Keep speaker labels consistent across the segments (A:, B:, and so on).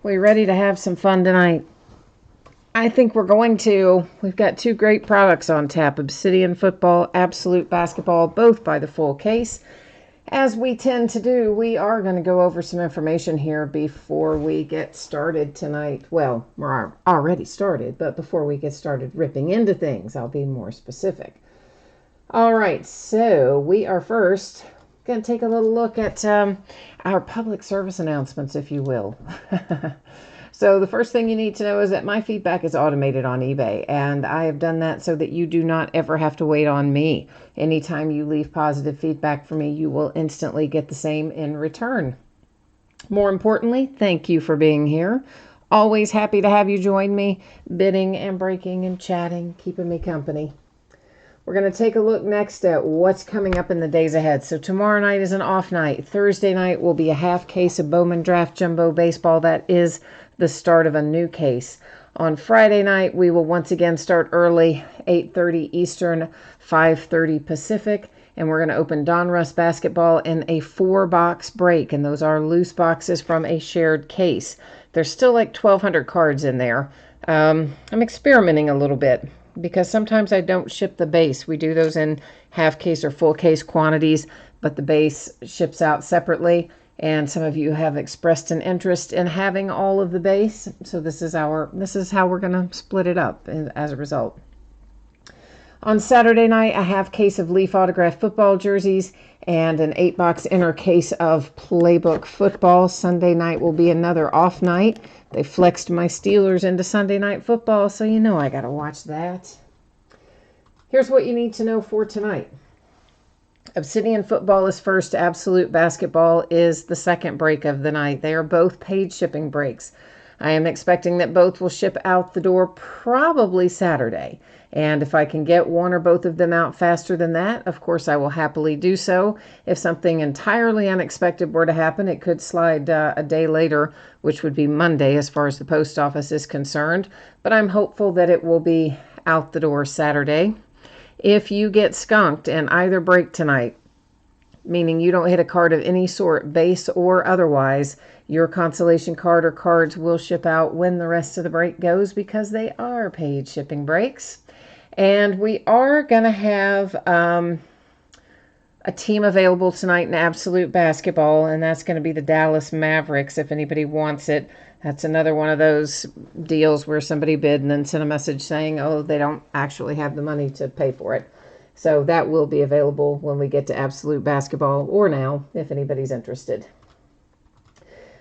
A: We ready to have some fun tonight? I think we're going to. We've got two great products on tap, Obsidian Football, Absolute Basketball, both by the full case. As we tend to do, we are going to go over some information here before we get started tonight. Well, we're already started, but before we get started ripping into things, I'll be more specific. All right, so we are first going to take a little look at our public service announcements, if you will. So the first thing you need to know is that my feedback is automated on eBay, and I have done that so that you do not ever have to wait on me. Anytime you leave positive feedback for me, you will instantly get the same in return. More importantly, thank you for being here. Always happy to have you join me, bidding and breaking and chatting, keeping me company. We're going to take a look next at what's coming up in the days ahead. So tomorrow night is an off night. Thursday night will be a half case of Bowman Draft Jumbo Baseball. That is the start of a new case. On Friday night, we will once again start early, 8:30 Eastern, 5:30 Pacific. And we're going to open Donruss Basketball in a 4-box break. And those are loose boxes from a shared case. There's still like 1,200 cards in there. I'm experimenting a little bit, because sometimes I don't ship the base. We do those in half case or full case quantities, but the base ships out separately. And some of you have expressed an interest in having all of the base. So this is how we're going to split it up as a result. On Saturday night, a half case of Leaf autographed football jerseys and an 8-box inner case of Playbook football. Sunday night will be another off night. They flexed my Steelers into Sunday Night Football, so you know I got to watch that. Here's what you need to know for tonight. Obsidian Football is first. Absolute Basketball is the second break of the night. They are both paid shipping breaks. I am expecting that both will ship out the door probably Saturday. And if I can get one or both of them out faster than that, of course I will happily do so. If something entirely unexpected were to happen, it could slide a day later, which would be Monday as far as the post office is concerned. But I'm hopeful that it will be out the door Saturday. If you get skunked in either break tonight, meaning you don't hit a card of any sort, base or otherwise, your consolation card or cards will ship out when the rest of the break goes, because they are paid shipping breaks. And we are going to have a team available tonight in Absolute Basketball, and that's going to be the Dallas Mavericks, if anybody wants it. That's another one of those deals where somebody bid and then sent a message saying, oh, they don't actually have the money to pay for it. So that will be available when we get to Absolute Basketball, or now, if anybody's interested.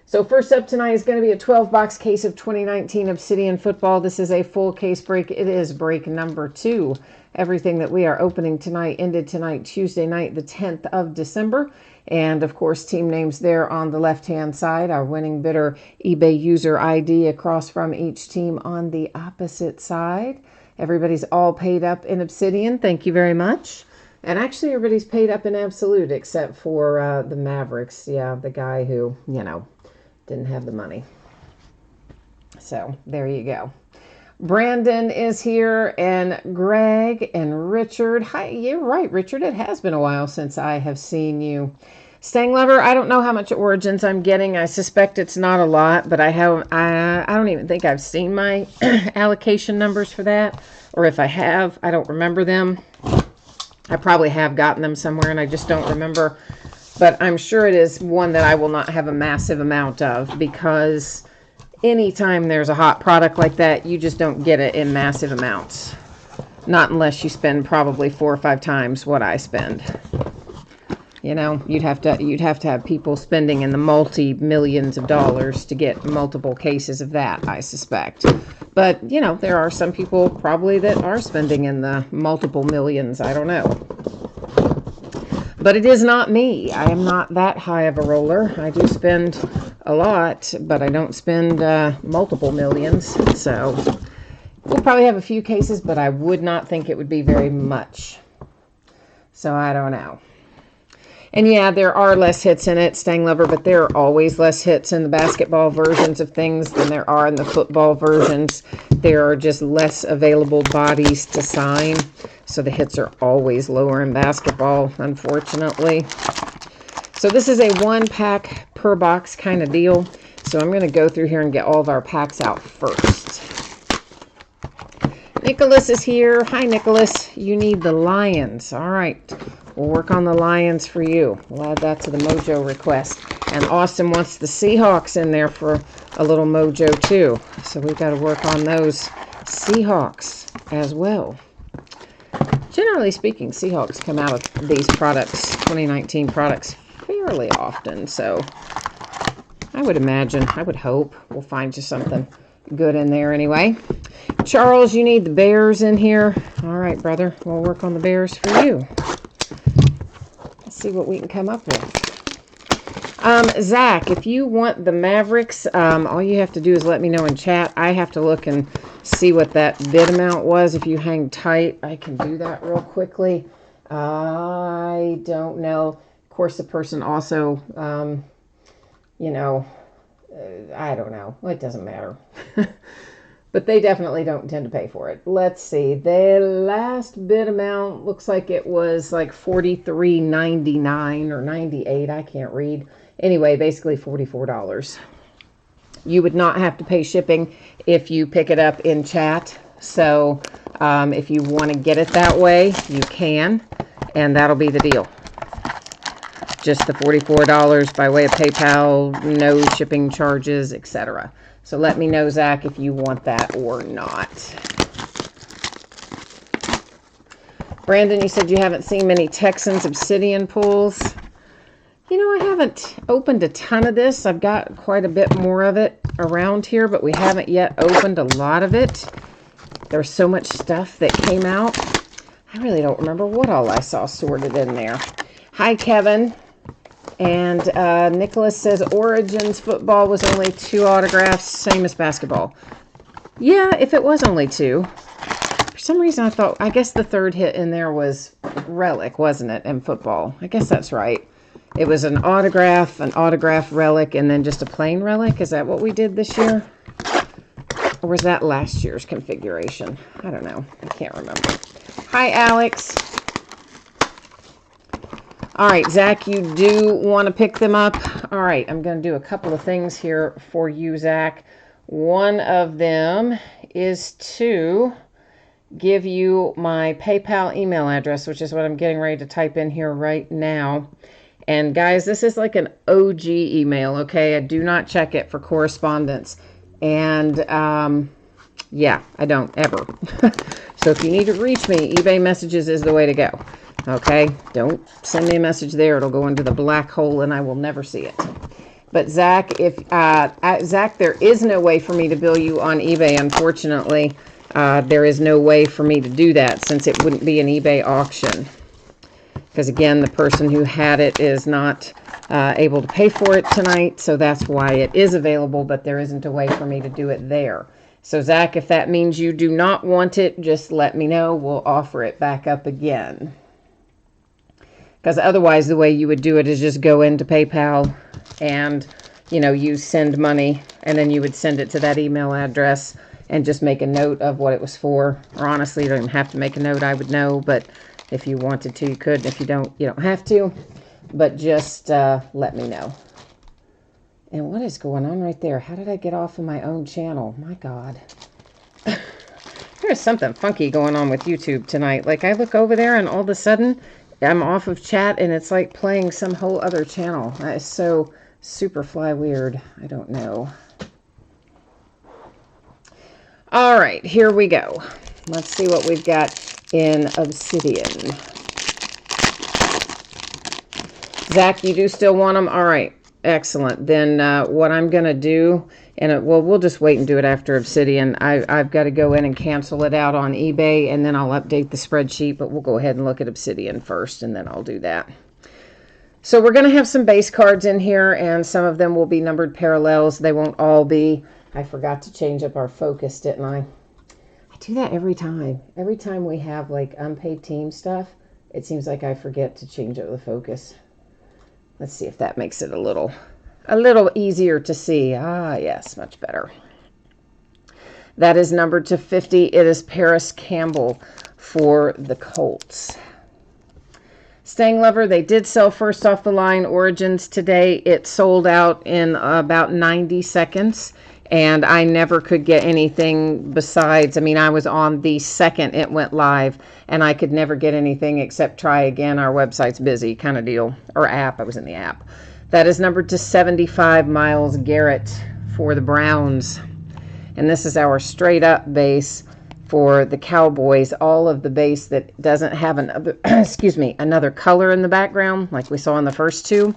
A: So first up tonight is going to be a 12-box case of 2019 Obsidian Football. This is a full case break. It is break number 2. Everything that we are opening tonight ended tonight, Tuesday night, the 10th of December. And, of course, team names there on the left-hand side. Our winning bidder eBay user ID across from each team on the opposite side. Everybody's all paid up in Obsidian. Thank you very much. And actually, everybody's paid up in Absolute except for the Mavericks. Yeah, the guy who, didn't have the money. So there you go. Brandon is here, and Greg and Richard. Hi, you're right, Richard. It has been a while since I have seen you. Stang Lover, I don't know how much Origins I'm getting. I suspect it's not a lot, but I don't even think I've seen my allocation numbers for that. Or if I have, I don't remember them. I probably have gotten them somewhere, and I just don't remember. But I'm sure it is one that I will not have a massive amount of, because anytime there's a hot product like that, you just don't get it in massive amounts. Not unless you spend probably 4 or 5 times what I spend. You'd have to have people spending in the multi-millions of dollars to get multiple cases of that, I suspect. But, there are some people probably that are spending in the multiple millions. I don't know. But it is not me. I am not that high of a roller. I do spend a lot, but I don't spend multiple millions. So we'll probably have a few cases, but I would not think it would be very much. So I don't know. And yeah, there are less hits in it, Stang Lover, but there are always less hits in the basketball versions of things than there are in the football versions. There are just less available bodies to sign, so the hits are always lower in basketball, unfortunately. So this is a 1-pack per box kind of deal. So I'm going to go through here and get all of our packs out first. Nicholas is here. Hi, Nicholas. You need the Lions. All right. We'll work on the Lions for you. We'll add that to the Mojo request. And Austin wants the Seahawks in there for a little Mojo too. So we've got to work on those Seahawks as well. Generally speaking, Seahawks come out of these products, 2019 products, fairly often. So I would imagine, I would hope we'll find you something good in there anyway. Charles, you need the Bears in here. All right, brother. We'll work on the Bears for you. Let's see what we can come up with. Zach, if you want the Mavericks, all you have to do is let me know in chat. I have to look and see what that bid amount was. If you hang tight, I can do that real quickly. I don't know. Of course, the person also, you know, I don't know. It doesn't matter. But they definitely don't intend to pay for it. Let's see. The last bid amount looks like it was like $43.99 or $98. I can't read. Anyway, basically $44. You would not have to pay shipping if you pick it up in chat. So if you want to get it that way, you can. And that'll be the deal. Just the $44 by way of PayPal, no shipping charges, etc. So let me know, Zach, if you want that or not. Brandon, you said you haven't seen many Texans Obsidian pools. You know, I haven't opened a ton of this. I've got quite a bit more of it around here, but we haven't yet opened a lot of it. There's so much stuff that came out. I really don't remember what all I saw sorted in there. Hi, Kevin. And Nicholas says Origins football was only 2 autographs, same as basketball. Yeah, if it was only 2. For some reason I thought, I guess the third hit in there was relic, wasn't it, in football? I guess that's right. It was an autograph relic, and then just a plain relic. Is that what we did this year? Or was that last year's configuration? I don't know. I can't remember. Hi, Alex. All right, Zach, you do want to pick them up. All right, I'm going to do a couple of things here for you, Zach. One of them is to give you my PayPal email address, which is what I'm getting ready to type in here right now. And guys, this is like an OG email, okay? I do not check it for correspondence. And yeah, I don't ever. So if you need to reach me, eBay messages is the way to go. Okay, don't send me a message there. It'll go into the black hole and I will never see it. But Zach, Zach, there is no way for me to bill you on eBay, unfortunately. There is no way for me to do that since it wouldn't be an eBay auction. Because again, the person who had it is not able to pay for it tonight. So that's why it is available, but there isn't a way for me to do it there. So Zach, if that means you do not want it, just let me know. We'll offer it back up again. Because otherwise, the way you would do it is just go into PayPal and, you know, you send money and then you would send it to that email address and just make a note of what it was for. Or honestly, you don't even have to make a note. I would know, but if you wanted to, you could. If you don't, you don't have to. But just let me know. And what is going on right there? How did I get off of my own channel? My God. There's something funky going on with YouTube tonight. Like I look over there and all of a sudden I'm off of chat and it's like playing some whole other channel. That is so super fly weird. I don't know. All right, here we go. Let's see what we've got in Obsidian. Zach, you do still want them? All right, excellent. Then what I'm going to do, and well, we'll just wait and do it after Obsidian. I've got to go in and cancel it out on eBay, and then I'll update the spreadsheet, but we'll go ahead and look at Obsidian first, and then I'll do that. So we're going to have some base cards in here, and some of them will be numbered parallels. They won't all be. I forgot to change up our focus, didn't I? I do that every time. Every time we have like unpaid team stuff, it seems like I forget to change up the focus. Let's see if that makes it a little easier to see. Ah, yes, much better. That is numbered to 50. It is Paris Campbell for the Colts. Staying Lover, they did sell first off the line Origins today. It sold out in about 90 seconds. And I never could get anything besides, I mean, I was on the second it went live, and I could never get anything except try again, our website's busy kind of deal, or app, I was in the app. That is numbered to 75, Myles Garrett for the Browns. And this is our straight up base for the Cowboys. All of the base that doesn't have another, another color in the background, like we saw in the first two,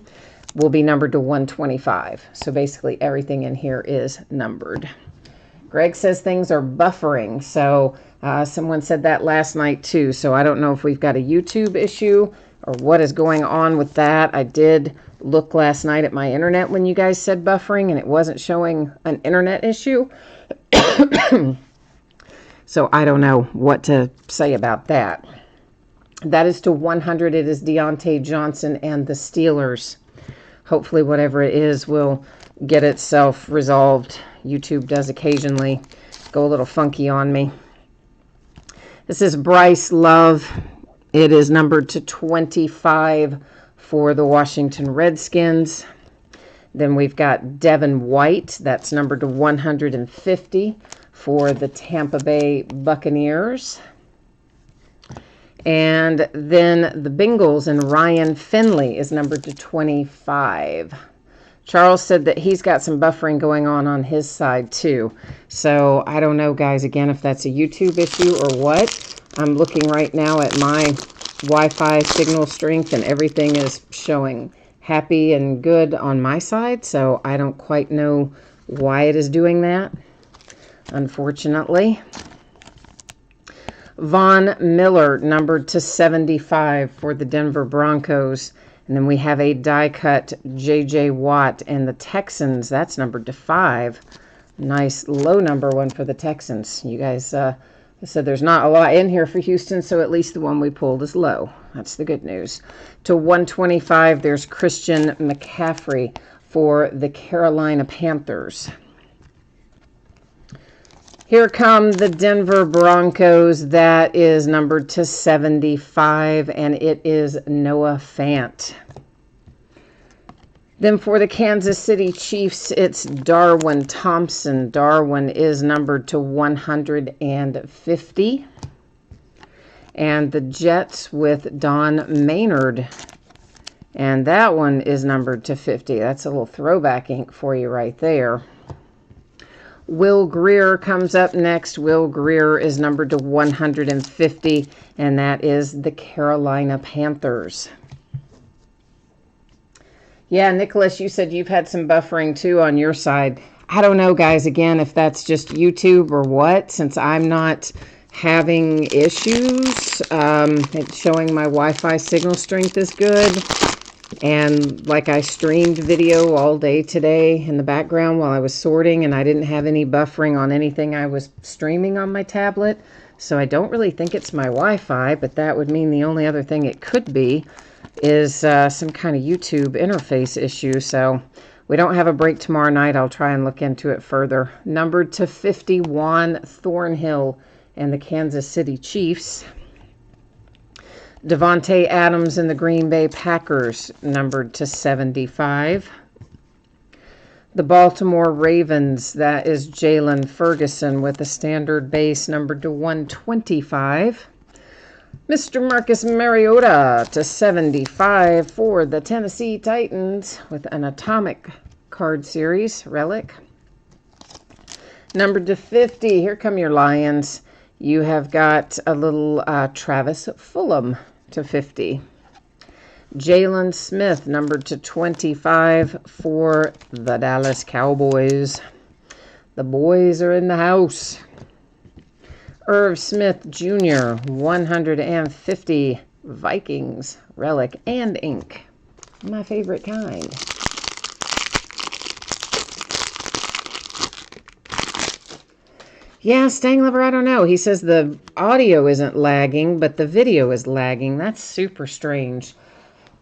A: will be numbered to 125. So basically everything in here is numbered. Greg says things are buffering. So someone said that last night too. So I don't know if we've got a YouTube issue or what is going on with that. I did look last night at my internet when you guys said buffering, and it wasn't showing an internet issue. So I don't know what to say about that. That is to 100. It is Deontay Johnson and the Steelers. Hopefully whatever it is will get itself resolved. YouTube does occasionally go a little funky on me. This is Bryce Love. It is numbered to 25 for the Washington Redskins. Then we've got Devin White. That's numbered to 150 for the Tampa Bay Buccaneers. And then the Bengals and Ryan Finley is numbered to 25. Charles said that he's got some buffering going on his side too. So I don't know, guys, again, if that's a YouTube issue or what. I'm looking right now at my Wi-Fi signal strength, and everything is showing happy and good on my side. So I don't quite know why it is doing that, unfortunately. Von Miller, numbered to 75 for the Denver Broncos. And then we have a die-cut J.J. Watt and the Texans. That's numbered to 5. Nice low number one for the Texans. You guys said there's not a lot in here for Houston, so at least the one we pulled is low. That's the good news. To 125, there's Christian McCaffrey for the Carolina Panthers. Here come the Denver Broncos. That is numbered to 75, and it is Noah Fant. Then for the Kansas City Chiefs, it's Darwin Thompson. Darwin is numbered to 150. And the Jets with Don Maynard. And that one is numbered to 50. That's a little throwback ink for you right there. Will Greer comes up next. Will Greer is numbered to 150, and that is the Carolina Panthers. Yeah, Nicholas, you said you've had some buffering too on your side. I don't know, guys, again, if that's just YouTube or what, since I'm not having issues. It's showing my Wi-Fi signal strength is good. And like I streamed video all day today in the background while I was sorting, and I didn't have any buffering on anything I was streaming on my tablet. So I don't really think it's my Wi-Fi, but that would mean the only other thing it could be is some kind of YouTube interface issue. So we don't have a break tomorrow night. I'll try and look into it further. Numbered to 51, Thornhill and the Kansas City Chiefs. Devontae Adams and the Green Bay Packers, numbered to 75. The Baltimore Ravens, that is Jalen Ferguson with a standard base numbered to 125. Mr. Marcus Mariota to 75 for the Tennessee Titans with an Atomic card series relic. Numbered to 50, here come your Lions. You have got a little Travis Fulgham to 50. Jalen Smith, numbered to 25 for the Dallas Cowboys. The boys are in the house. Irv Smith Jr., 150 Vikings relic and ink. My favorite kind. Yeah, Staying Lover, I don't know. He says the audio isn't lagging, but the video is lagging. That's super strange.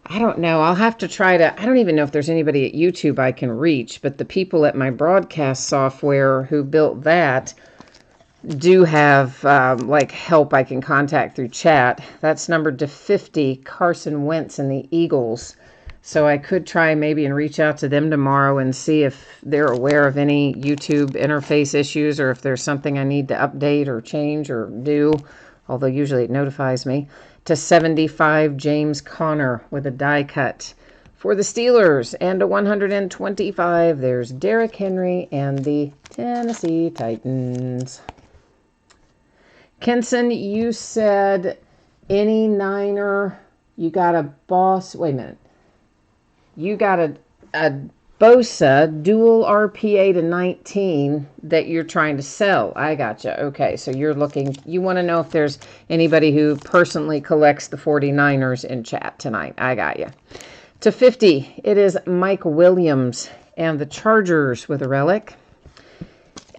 A: I don't know. I'll have to try to... I don't even know if there's anybody at YouTube I can reach, but the people at my broadcast software who built that, do have like help I can contact through chat. That's numbered to 50, Carson Wentz and the Eagles. So I could try maybe and reach out to them tomorrow and see if they're aware of any YouTube interface issues or if there's something I need to update or change or do, although usually it notifies me. To 75, James Conner with a die cut for the Steelers. And to 125, there's Derrick Henry and the Tennessee Titans. Kenson, you said any Niner, you got a boss. Wait a minute. You got a Bosa dual RPA to 19 that you're trying to sell. I gotcha. Okay, so you're looking, you want to know if there's anybody who personally collects the 49ers in chat tonight. I got you. To 50, it is Mike Williams and the Chargers with a relic.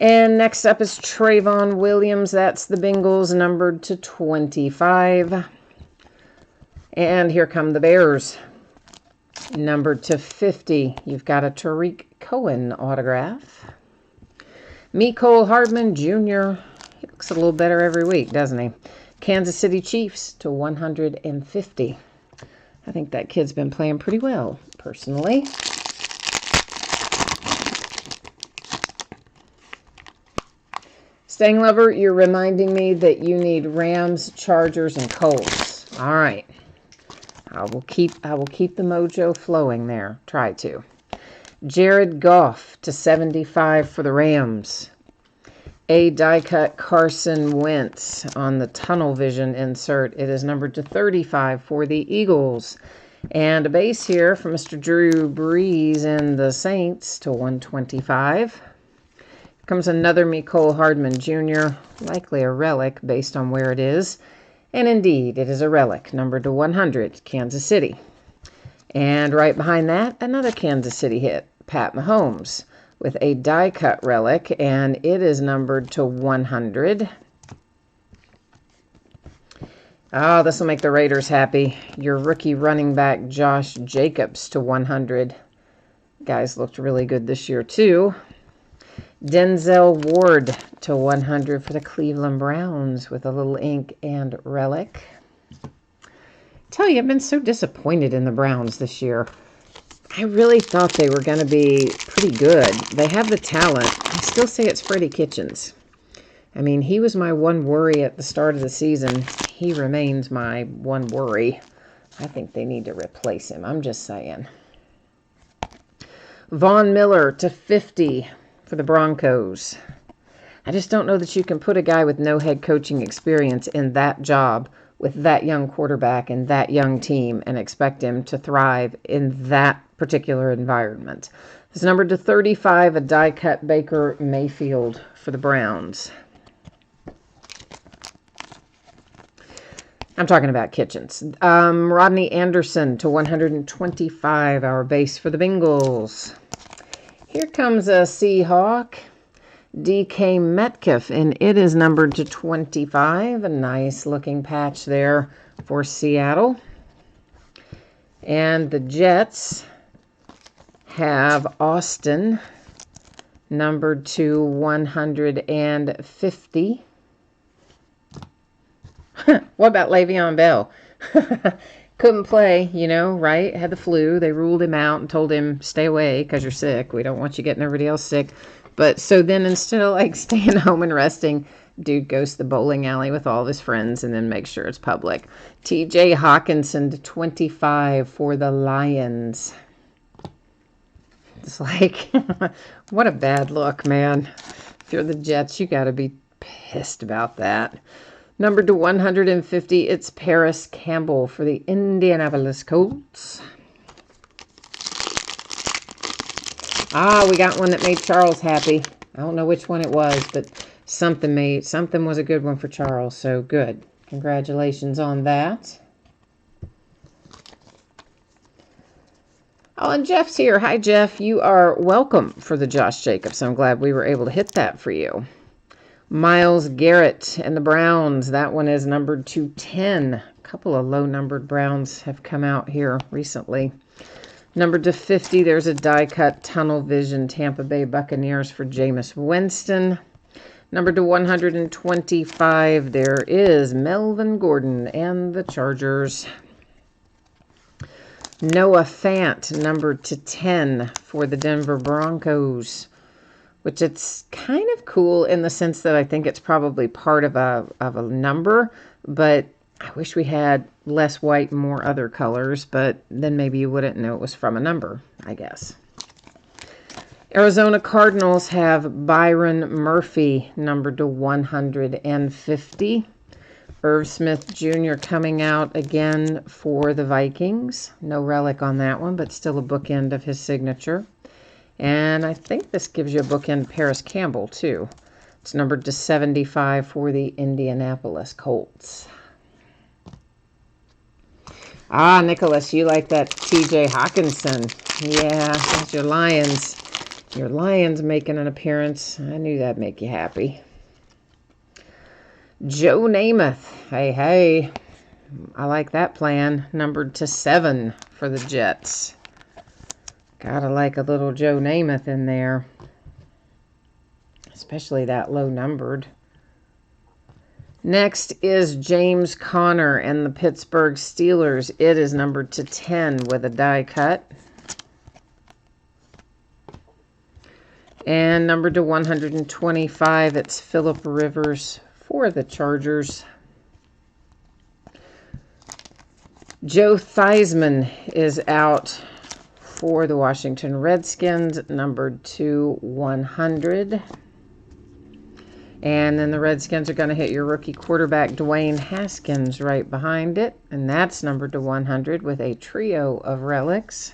A: And next up is Trayvon Williams. That's the Bengals, numbered to 25. And here come the Bears. Numbered to 50, you've got a Tariq Cohen autograph. Mecole Hardman Jr. He looks a little better every week, doesn't he? Kansas City Chiefs to 150. I think that kid's been playing pretty well, personally. Staying Lover, you're reminding me that you need Rams, Chargers, and Colts. All right. I will keep the mojo flowing there. Try to. Jared Goff to 75 for the Rams. A die cut Carson Wentz on the tunnel vision insert. It is numbered to 35 for the Eagles. And a base here for Mr. Drew Brees and the Saints to 125. Here comes another Mecole Hardman Jr., likely a relic based on where it is. And indeed, it is a relic, numbered to 100, Kansas City. And right behind that, another Kansas City hit, Pat Mahomes, with a die-cut relic, and it is numbered to 100. Oh, this will make the Raiders happy. Your rookie running back, Josh Jacobs, to 100. Guys looked really good this year, too. Denzel Ward to 100 for the Cleveland Browns with a little ink and relic. Tell you, I've been so disappointed in the Browns this year. I really thought they were going to be pretty good. They have the talent. I still say it's Freddie Kitchens. I mean, he was my one worry at the start of the season. He remains my one worry. I think they need to replace him. I'm just saying. Von Miller to 50 for the Broncos. I just don't know that you can put a guy with no head coaching experience in that job with that young quarterback and that young team and expect him to thrive in that particular environment. It's numbered to 35, a die-cut Baker Mayfield for the Browns. I'm talking about Kitchens. Rodney Anderson to 125, our base for the Bengals. Here comes a Seahawk, DK Metcalf, and it is numbered to 25. A nice looking patch there for Seattle. And the Jets have Austin, numbered to 150. What about Le'Veon Bell? Couldn't play, you know, right? Had the flu. They ruled him out and told him, stay away because you're sick. We don't want you getting everybody else sick. But so then instead of like staying home and resting, dude goes to the bowling alley with all of his friends and then makes sure it's public. TJ Hawkinson to 25 for the Lions. It's like, what a bad look, man. If you're the Jets, you got to be pissed about that. Numbered to 150, it's Paris Campbell for the Indianapolis Colts. Ah, we got one that made Charles happy. I don't know which one it was, but something was a good one for Charles, so good. Congratulations on that. Oh, and Jeff's here. Hi, Jeff. You are welcome for the Josh Jacobs. I'm glad we were able to hit that for you. Myles Garrett and the Browns. That one is numbered to 10. A couple of low-numbered Browns have come out here recently. Numbered to 50, there's a die-cut tunnel vision Tampa Bay Buccaneers for Jameis Winston. Number to 125, there is Melvin Gordon and the Chargers. Noah Fant, number to 10 for the Denver Broncos, which it's kind of cool in the sense that I think it's probably part of a number, but I wish we had less white and more other colors, but then maybe you wouldn't know it was from a number, I guess. Arizona Cardinals have Byron Murphy, numbered to 150. Irv Smith Jr. coming out again for the Vikings. No relic on that one, but still a bookend of his signature. And I think this gives you a bookend Paris Campbell, too. It's numbered to 75 for the Indianapolis Colts. Ah, Nicholas, you like that T.J. Hawkinson. Yeah, that's your Lions. Your Lions making an appearance. I knew that'd make you happy. Joe Namath. Hey, hey. I like that plan. Numbered to 7 for the Jets. Gotta like a little Joe Namath in there. Especially that low numbered. Next is James Conner and the Pittsburgh Steelers. It is numbered to 10 with a die cut. And numbered to 125, it's Phillip Rivers for the Chargers. Joe Theismann is out for the Washington Redskins, numbered to 100. And then the Redskins are going to hit your rookie quarterback, Dwayne Haskins, right behind it. And that's numbered to 100 with a trio of relics.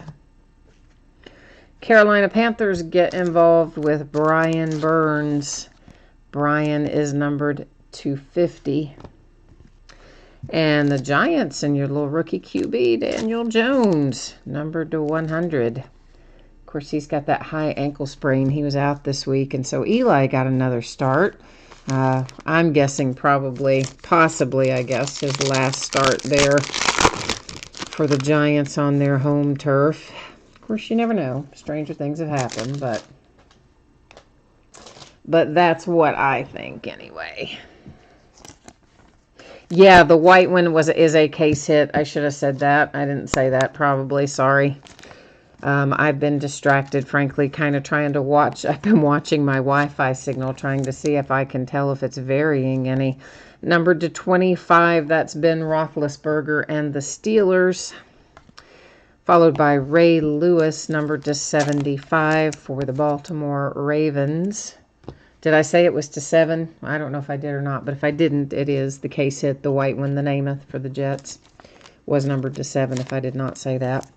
A: Carolina Panthers get involved with Brian Burns. Brian is numbered to 50. And the Giants and your little rookie QB, Daniel Jones, numbered to 100. Of course, he's got that high ankle sprain. He was out this week, and so Eli got another start. I'm guessing possibly, I guess, his last start there for the Giants on their home turf. Of course, you never know. Stranger things have happened, but that's what I think anyway. Yeah, the white one is a case hit. I should have said that. I didn't say that, probably. Sorry. I've been distracted, frankly, kind of trying to watch. I've been watching my Wi-Fi signal, trying to see if I can tell if it's varying any. Numbered to 25, that's Ben Roethlisberger and the Steelers. Followed by Ray Lewis, numbered to 75 for the Baltimore Ravens. Did I say it was to 7? I don't know if I did or not, but if I didn't, it is the case hit, the white one, the Namath for the Jets, was numbered to 7 if I did not say that.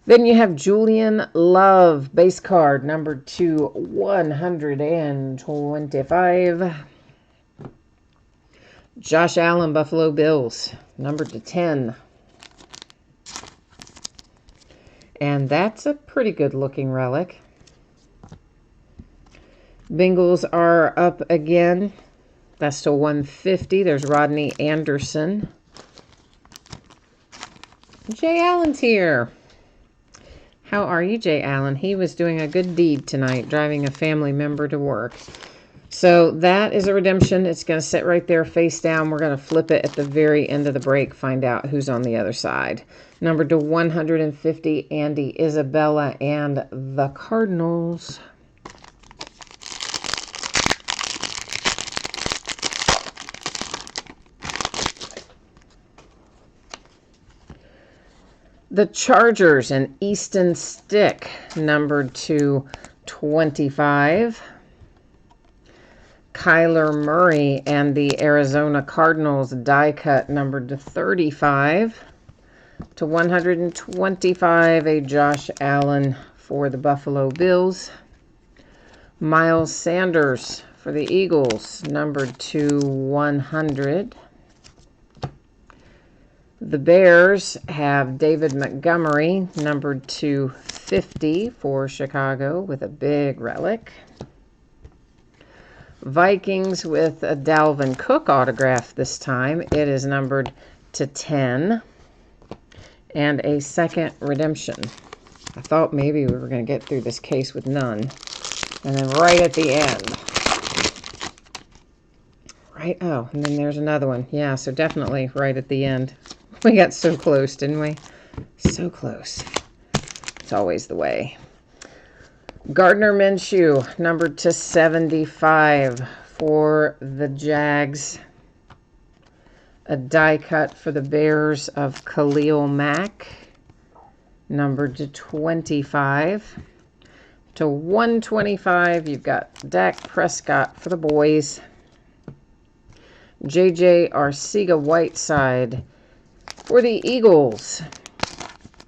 A: Then you have Julian Love, base card, numbered to 125. Josh Allen, Buffalo Bills, numbered to 10. And that's a pretty good looking relic. Bengals are up again. That's to 150. There's Rodney Anderson. Jay Allen's here. How are you, Jay Allen? He was doing a good deed tonight, driving a family member to work. So that is a redemption. It's going to sit right there face down. We're going to flip it at the very end of the break, find out who's on the other side. Numbered to 150, Andy Isabella and the Cardinals. The Chargers and Easton Stick, numbered to 25. Kyler Murray and the Arizona Cardinals, die cut, numbered to 35. To 125, a Josh Allen for the Buffalo Bills. Miles Sanders for the Eagles, numbered to 100. The Bears have David Montgomery, numbered to 50 for Chicago with a big relic. Vikings with a Dalvin Cook autograph this time. It is numbered to 10. And a second redemption. I thought maybe we were going to get through this case with none. And then right at the end, right. Oh, and then there's another one. Yeah, so definitely right at the end. We got so close, didn't we? So close. It's always the way. Gardner Minshew, numbered to 75 for the Jags. A die cut for the Bears of Khalil Mack, numbered to 25. To 125, you've got Dak Prescott for the boys. J.J. Arcega-Whiteside for the Eagles,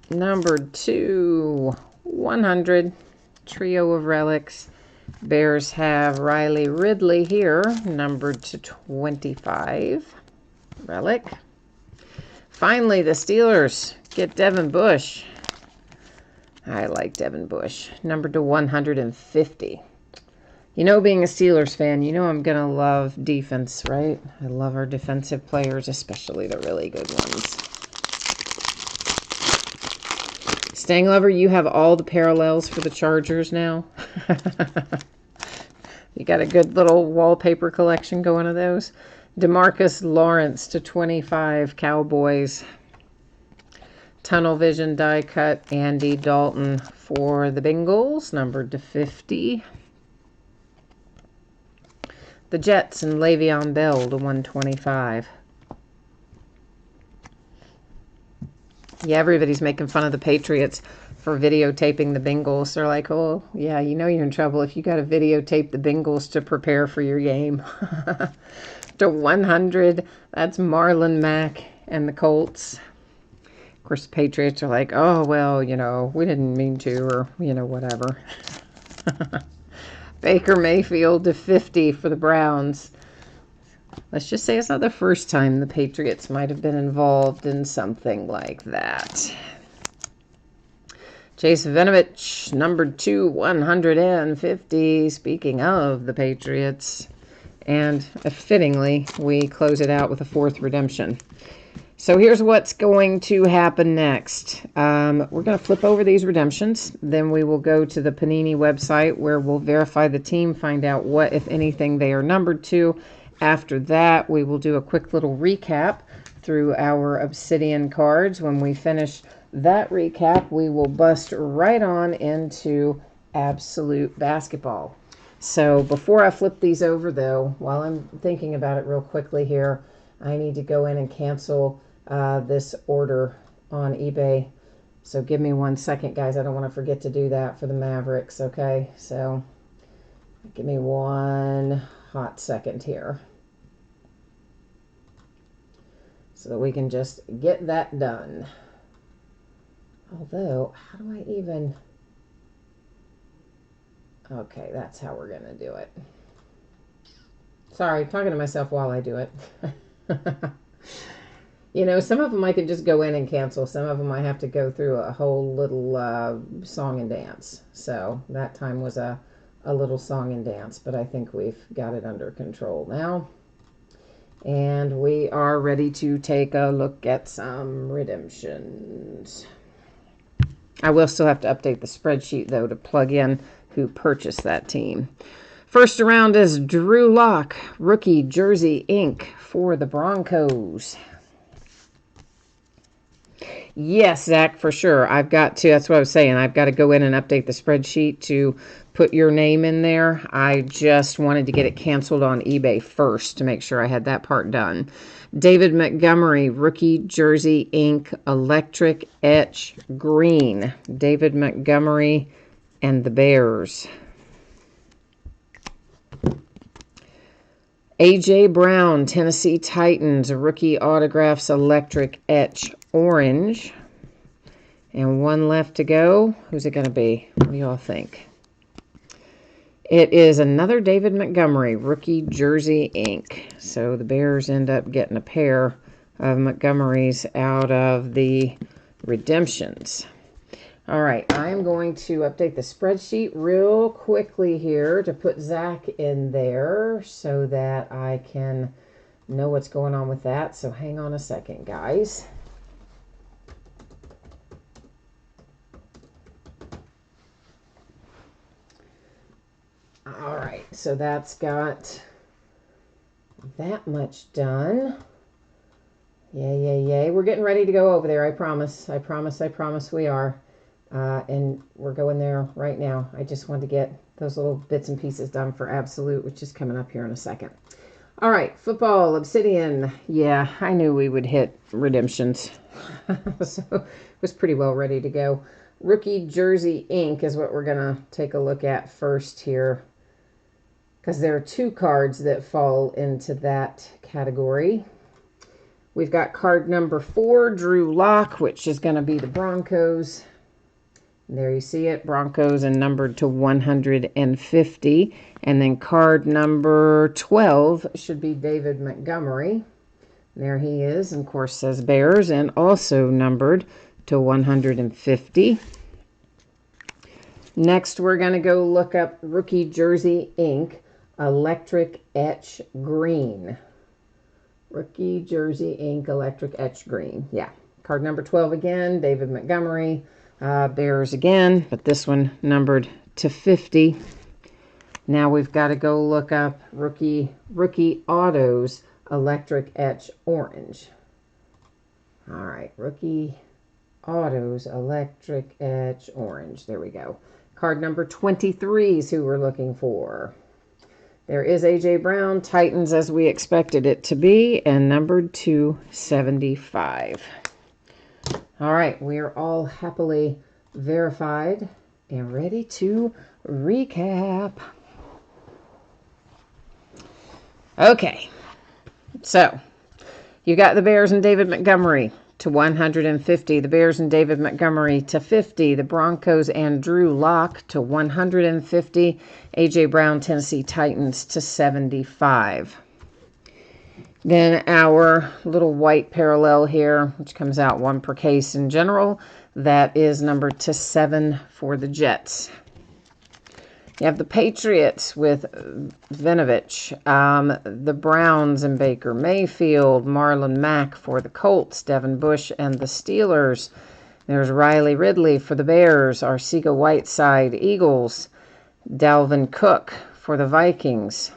A: numbered to 100. Trio of relics. Bears have Riley Ridley here, numbered to 25. Relic. Finally, the Steelers get Devin Bush. I like Devin Bush, numbered to 150. You know, being a Steelers fan, you know I'm going to love defense, right? I love our defensive players, especially the really good ones. Stang Lover, you have all the parallels for the Chargers now. You got a good little wallpaper collection going of those. DeMarcus Lawrence to 25, Cowboys. Tunnel Vision die cut, Andy Dalton for the Bengals, numbered to 50. The Jets and Le'Veon Bell to 125. Yeah, everybody's making fun of the Patriots for videotaping the Bengals. They're like, oh, yeah, you know you're in trouble if you got to videotape the Bengals to prepare for your game. To 100, that's Marlon Mack and the Colts. Of course, the Patriots are like, oh, well, you know, we didn't mean to, or, you know, whatever. Baker Mayfield to 50 for the Browns. Let's just say it's not the first time the Patriots might have been involved in something like that. Chase Vinovich, numbered to 150. Speaking of the Patriots. And fittingly, we close it out with a fourth redemption. So here's what's going to happen next. We're going to flip over these redemptions. Then we will go to the Panini website where we'll verify the team, find out what, if anything, they are numbered to. After that, we will do a quick little recap through our Obsidian cards. When we finish that recap, we will bust right on into Absolute Basketball. So before I flip these over, though, while I'm thinking about it real quickly here, I need to go in and cancel this order on eBay. So give me 1 second, guys. I don't want to forget to do that for the Mavericks, okay? So give me 1 hot second here so that we can just get that done. Although, how do I even... Okay, that's how we're going to do it. Sorry, talking to myself while I do it. You know, some of them I can just go in and cancel. Some of them I have to go through a whole little song and dance. So that time was a little song and dance, but I think we've got it under control now. And we are ready to take a look at some redemptions. I will still have to update the spreadsheet, though, to plug in who purchased that team. First around is Drew Lock, rookie jersey ink for the Broncos. Yes, Zach, for sure. I've got to, that's what I was saying. I've got to go in and update the spreadsheet to put your name in there. I just wanted to get it canceled on eBay first to make sure I had that part done. David Montgomery, rookie jersey ink, electric etch green. David Montgomery and the Bears. A.J. Brown, Tennessee Titans, rookie autographs, electric etch orange. And one left to go. Who's it going to be? What do you all think? It is another David Montgomery, rookie jersey ink. So the Bears end up getting a pair of Montgomerys out of the redemptions. All right, I'm going to update the spreadsheet real quickly here to put Zach in there so that I can know what's going on with that. So hang on a second, guys. All right, so that's got that much done. Yay, yay, yay. We're getting ready to go over there. I promise. I promise. I promise we are. And we're going there right now. I just wanted to get those little bits and pieces done for Absolute, which is coming up here in a second. All right, football, Obsidian. Yeah, I knew we would hit redemptions. So it was pretty well ready to go. Rookie Jersey Ink is what we're going to take a look at first here, because there are two cards that fall into that category. We've got card number 4, Drew Lock, which is going to be the Broncos. There you see it, Broncos, and numbered to 150. And then card number 12 should be David Montgomery. There he is, and of course says Bears, and also numbered to 150. Next, we're going to go look up Rookie Jersey Ink, Electric Etch Green. Rookie Jersey Ink, Electric Etch Green. Yeah. Card number 12 again, David Montgomery. Bears again, but this one numbered to 50. Now we've got to go look up Rookie Autos, Electric Etch Orange. All right. Rookie Autos, Electric Etch Orange. There we go. Card number 23 is who we're looking for. There is A.J. Brown, Titans as we expected it to be, and numbered to 75. All right, we are all happily verified and ready to recap. Okay, so you got the Bears and David Montgomery to 150, the Bears and David Montgomery to 50, the Broncos and Drew Lock to 150, A.J. Brown, Tennessee Titans to 75. Then our little white parallel here, which comes out 1 per case in general, that is numbered to 7 for the Jets. You have the Patriots with Vinovich, the Browns and Baker Mayfield, Marlon Mack for the Colts, Devin Bush and the Steelers. There's Riley Ridley for the Bears, Arcega Whiteside, Eagles, Dalvin Cook for the Vikings.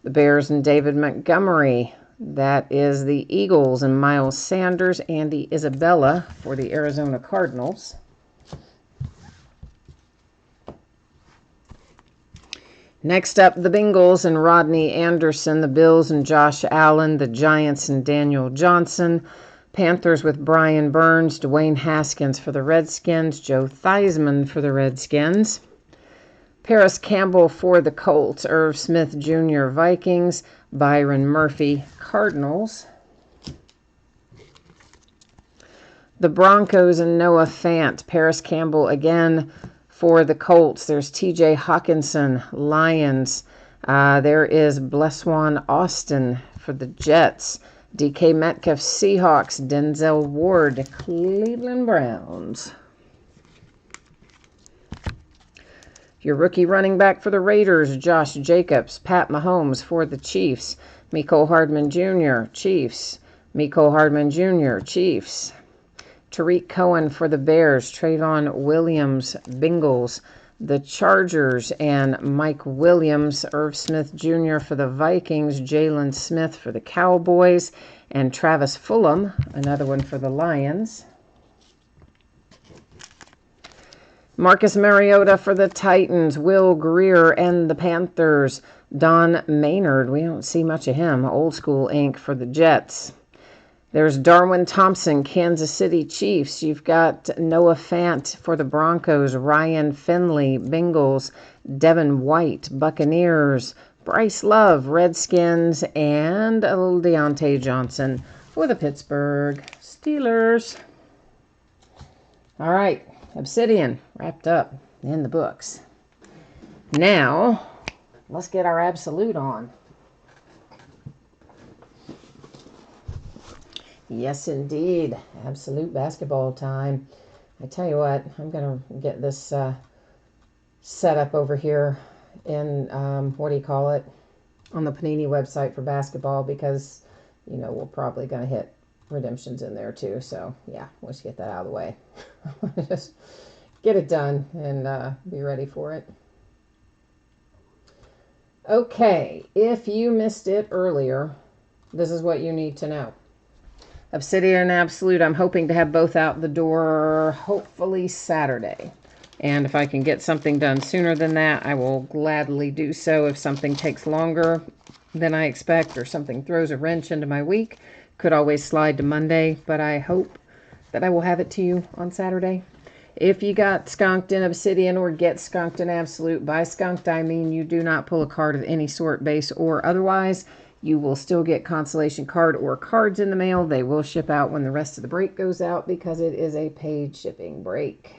A: The Bears and David Montgomery, that is the Eagles, and Miles Sanders, Andy Isabella for the Arizona Cardinals. Next up, the Bengals and Rodney Anderson, the Bills and Josh Allen, the Giants and Daniel Johnson, Panthers with Brian Burns, Dwayne Haskins for the Redskins, Joe Theismann for the Redskins, Paris Campbell for the Colts, Irv Smith Jr. Vikings, Byron Murphy Cardinals. The Broncos and Noah Fant, Paris Campbell again for the Colts. There's T.J. Hawkinson, Lions. There is Bleswan Austin for the Jets. D.K. Metcalf, Seahawks. Denzel Ward, Cleveland Browns. Your rookie running back for the Raiders, Josh Jacobs. Pat Mahomes for the Chiefs. Mecole Hardman Jr., Chiefs. Mecole Hardman Jr., Chiefs. Tariq Cohen for the Bears, Trayvon Williams, Bengals, the Chargers, and Mike Williams, Irv Smith Jr. for the Vikings, Jalen Smith for the Cowboys, and Travis Fulgham, another one for the Lions. Marcus Mariota for the Titans, Will Grier and the Panthers, Don Maynard, we don't see much of him, Old School Inc. for the Jets. There's Darwin Thompson, Kansas City Chiefs. You've got Noah Fant for the Broncos, Ryan Finley, Bengals, Devin White, Buccaneers, Bryce Love, Redskins, and a little Deontay Johnson for the Pittsburgh Steelers. All right, Obsidian wrapped up in the books. Now, let's get our Absolute on. Yes, indeed. Absolute basketball time. I tell you what, I'm going to get this set up over here in, on the Panini website for basketball, because, you know, we're probably going to hit redemptions in there too. So, yeah, let's get that out of the way. Just get it done and be ready for it. Okay, if you missed it earlier, this is what you need to know. Obsidian Absolute, I'm hoping to have both out the door hopefully Saturday. And if I can get something done sooner than that, I will gladly do so. If something takes longer than I expect or something throws a wrench into my week, could always slide to Monday, but I hope that I will have it to you on Saturday. If you got skunked in Obsidian or get skunked in Absolute, by skunked I mean you do not pull a card of any sort, base or otherwise. You will still get consolation card or cards in the mail. They will ship out when the rest of the break goes out because it is a paid shipping break.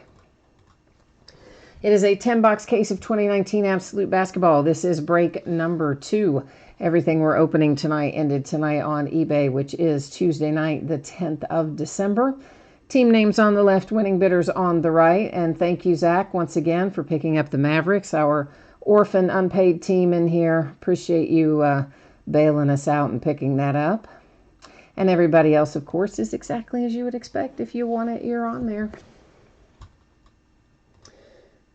A: It is a 10-box case of 2019 Absolute Basketball. This is break number 2. Everything we're opening tonight ended tonight on eBay, which is Tuesday night, the 10th of December. Team names on the left, winning bidders on the right. And thank you, Zach, once again for picking up the Mavericks, our orphan unpaid team in here. Appreciate you bailing us out and picking that up. And everybody else, of course, is exactly as you would expect. If you want it, you're on there.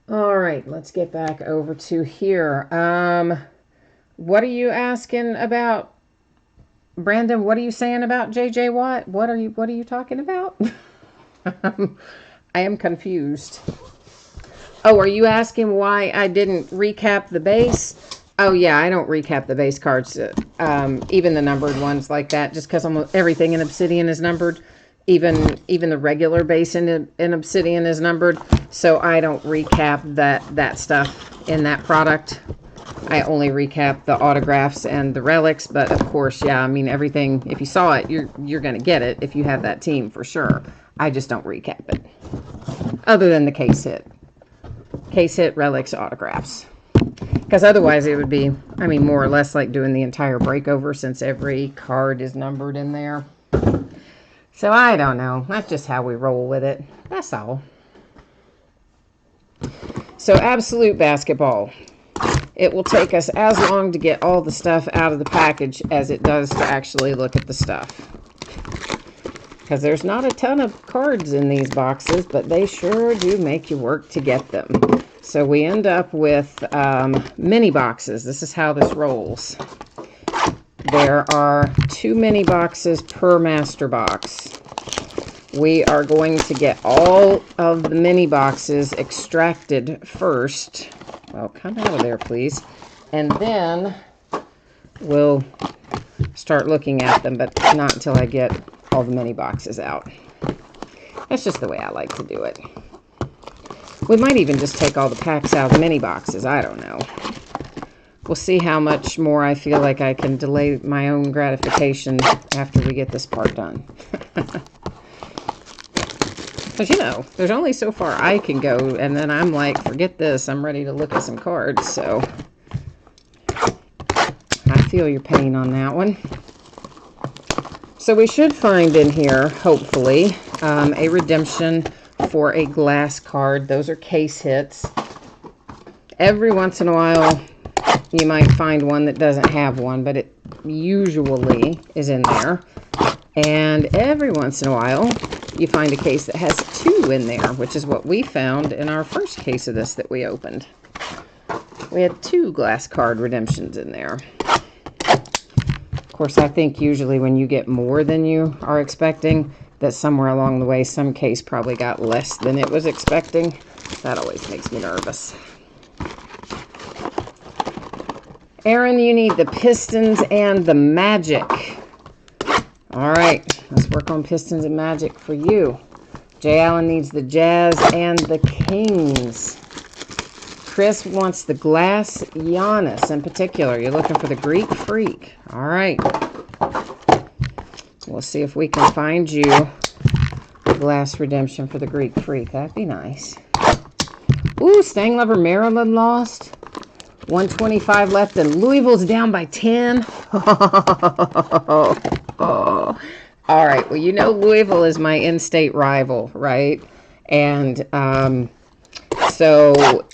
A: All right, let's get back over to here. What are you asking about, Brandon? What are you saying about JJ Watt? What are you talking about? I am confused. Oh, are you asking why I didn't recap the base? Oh yeah, I don't recap the base cards, even the numbered ones like that, just because almost everything in Obsidian is numbered. Even the regular base in Obsidian is numbered, so I don't recap that stuff in that product. I only recap the autographs and the relics, but of course, yeah, I mean everything. If you saw it, you're gonna get it if you have that team for sure. I just don't recap it, other than the case hit, relics, autographs. Because otherwise it would be, I mean, more or less like doing the entire breakover since every card is numbered in there. So I don't know. That's just how we roll with it. That's all. So Absolute Basketball. It will take us as long to get all the stuff out of the package as it does to actually look at the stuff. Because there's not a ton of cards in these boxes, but they sure do make you work to get them. So we end up with mini boxes. This is how this rolls. There are 2 mini boxes per master box. We are going to get all of the mini boxes extracted first. Well, come out of there, please. And then we'll start looking at them, but not until I get all the mini boxes out. That's just the way I like to do it. We might even just take all the packs out of the mini boxes. I don't know. We'll see how much more I feel like I can delay my own gratification after we get this part done. Because, you know, there's only so far I can go, and then I'm like, forget this. I'm ready to look at some cards, so I feel your pain on that one. So we should find in here, hopefully, a redemption for a glass card. Those are case hits. Every once in a while, you might find one that doesn't have one, but it usually is in there. And every once in a while, you find a case that has 2 in there, which is what we found in our first case of this that we opened. We had 2 glass card redemptions in there. Of course, I think usually when you get more than you are expecting, that somewhere along the way, some case probably got less than it was expecting. That always makes me nervous. Aaron, you need the Pistons and the Magic. All right, let's work on Pistons and Magic for you. Jay Allen needs the Jazz and the Kings. Chris wants the glass Giannis in particular. You're looking for the Greek Freak. All right. We'll see if we can find you a glass redemption for the Greek Freak. That'd be nice. Ooh, Stang Lover Maryland lost. 125 left, and Louisville's down by 10. All right. Well, you know Louisville is my in-state rival, right? And so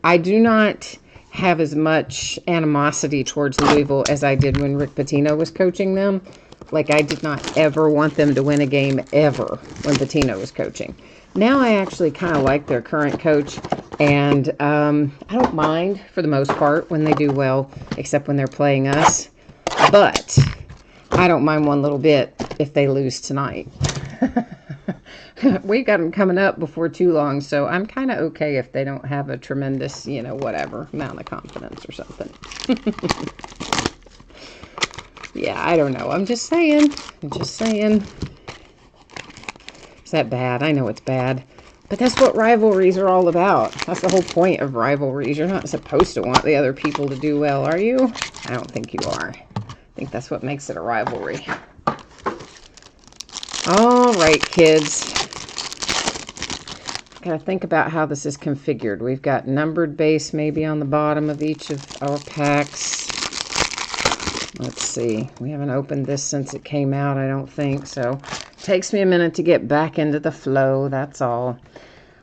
A: I do not have as much animosity towards Louisville as I did when Rick Pitino was coaching them. Like, I did not ever want them to win a game ever when Pitino was coaching. Now I actually kind of like their current coach, and I don't mind for the most part when they do well, except when they're playing us. But I don't mind one little bit if they lose tonight. We've got them coming up before too long, so I'm kind of okay if they don't have a tremendous, whatever, amount of confidence or something. Yeah, I don't know. I'm just saying. Is that bad? I know it's bad. But that's what rivalries are all about. That's the whole point of rivalries. You're not supposed to want the other people to do well, are you? I don't think you are. I think that's what makes it a rivalry. All right, kids. Gotta think about how this is configured. We've got numbered base maybe on the bottom of each of our packs. Let's see. We haven't opened this since it came out, I don't think. So it takes me a minute to get back into the flow. That's all.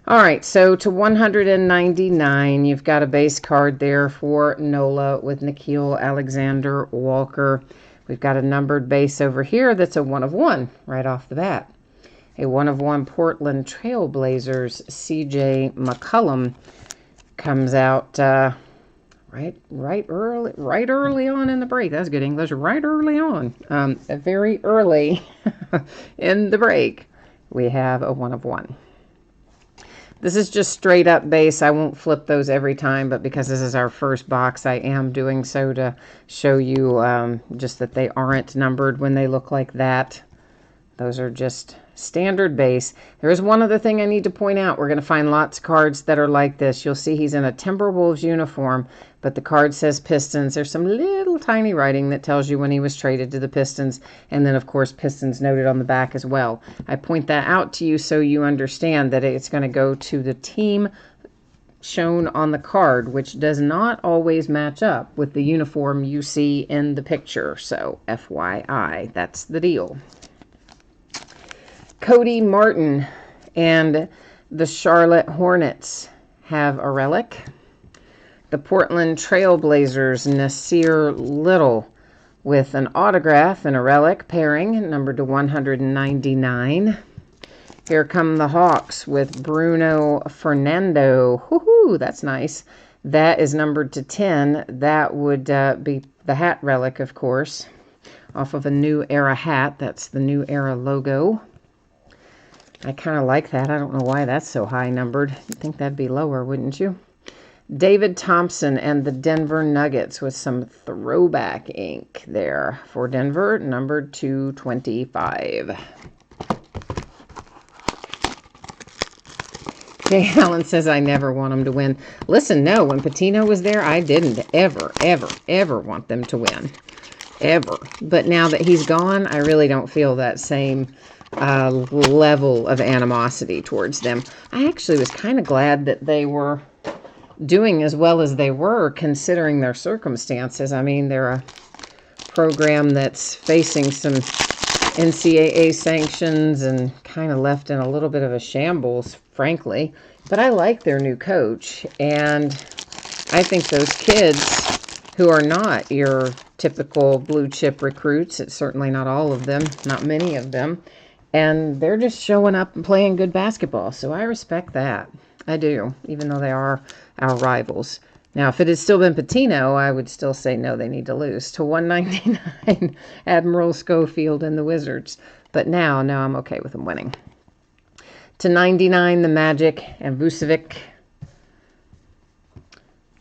A: All right. So to 199, you've got a base card there for Nola with Nickeil Alexander-Walker. We've got a numbered base over here that's a 1/1 right off the bat. A 1/1 Portland Trailblazers CJ McCollum comes out right early on in the break. That's good English. Right early on, very early in the break, we have a 1/1. This is just straight up base. I won't flip those every time, but because this is our first box, I am doing so to show you just that they aren't numbered when they look like that. Those are just standard base. There is one other thing I need to point out. We're going to find lots of cards that are like this. You'll see he's in a Timberwolves uniform, but the card says Pistons. There's some little tiny writing that tells you when he was traded to the Pistons, and then, of course, Pistons noted on the back as well. I point that out to you so you understand that it's going to go to the team shown on the card, which does not always match up with the uniform you see in the picture. So, FYI, that's the deal. Cody Martin and the Charlotte Hornets have a relic. The Portland Trailblazers, Nasir Little, with an autograph and a relic pairing, numbered to 199. Here come the Hawks with Bruno Fernando. Woohoo, that's nice. That is numbered to 10. That would be the hat relic, of course, off of a New Era hat. That's the New Era logo. I kind of like that. I don't know why that's so high numbered. You'd think that'd be lower, wouldn't you? David Thompson and the Denver Nuggets with some throwback ink there for Denver, numbered 225. Jay Allen says, I never want them to win. Listen, no, when Pitino was there, I didn't ever want them to win. Ever. But now that he's gone, I really don't feel that same level of animosity towards them. I actually was kind of glad that they were doing as well as they were, considering their circumstances. I mean, they're a program that's facing some NCAA sanctions and kind of left in a little bit of a shambles, frankly. But I like their new coach, and I think those kids who are not your typical blue chip recruits, it's certainly not all of them, not many of them, and they're just showing up and playing good basketball. So I respect that. I do, even though they are our rivals. Now, if it had still been Pitino, I would still say no, they need to lose. To 199, Admiral Schofield and the Wizards. But now I'm okay with them winning. To 99, the Magic and Vucevic.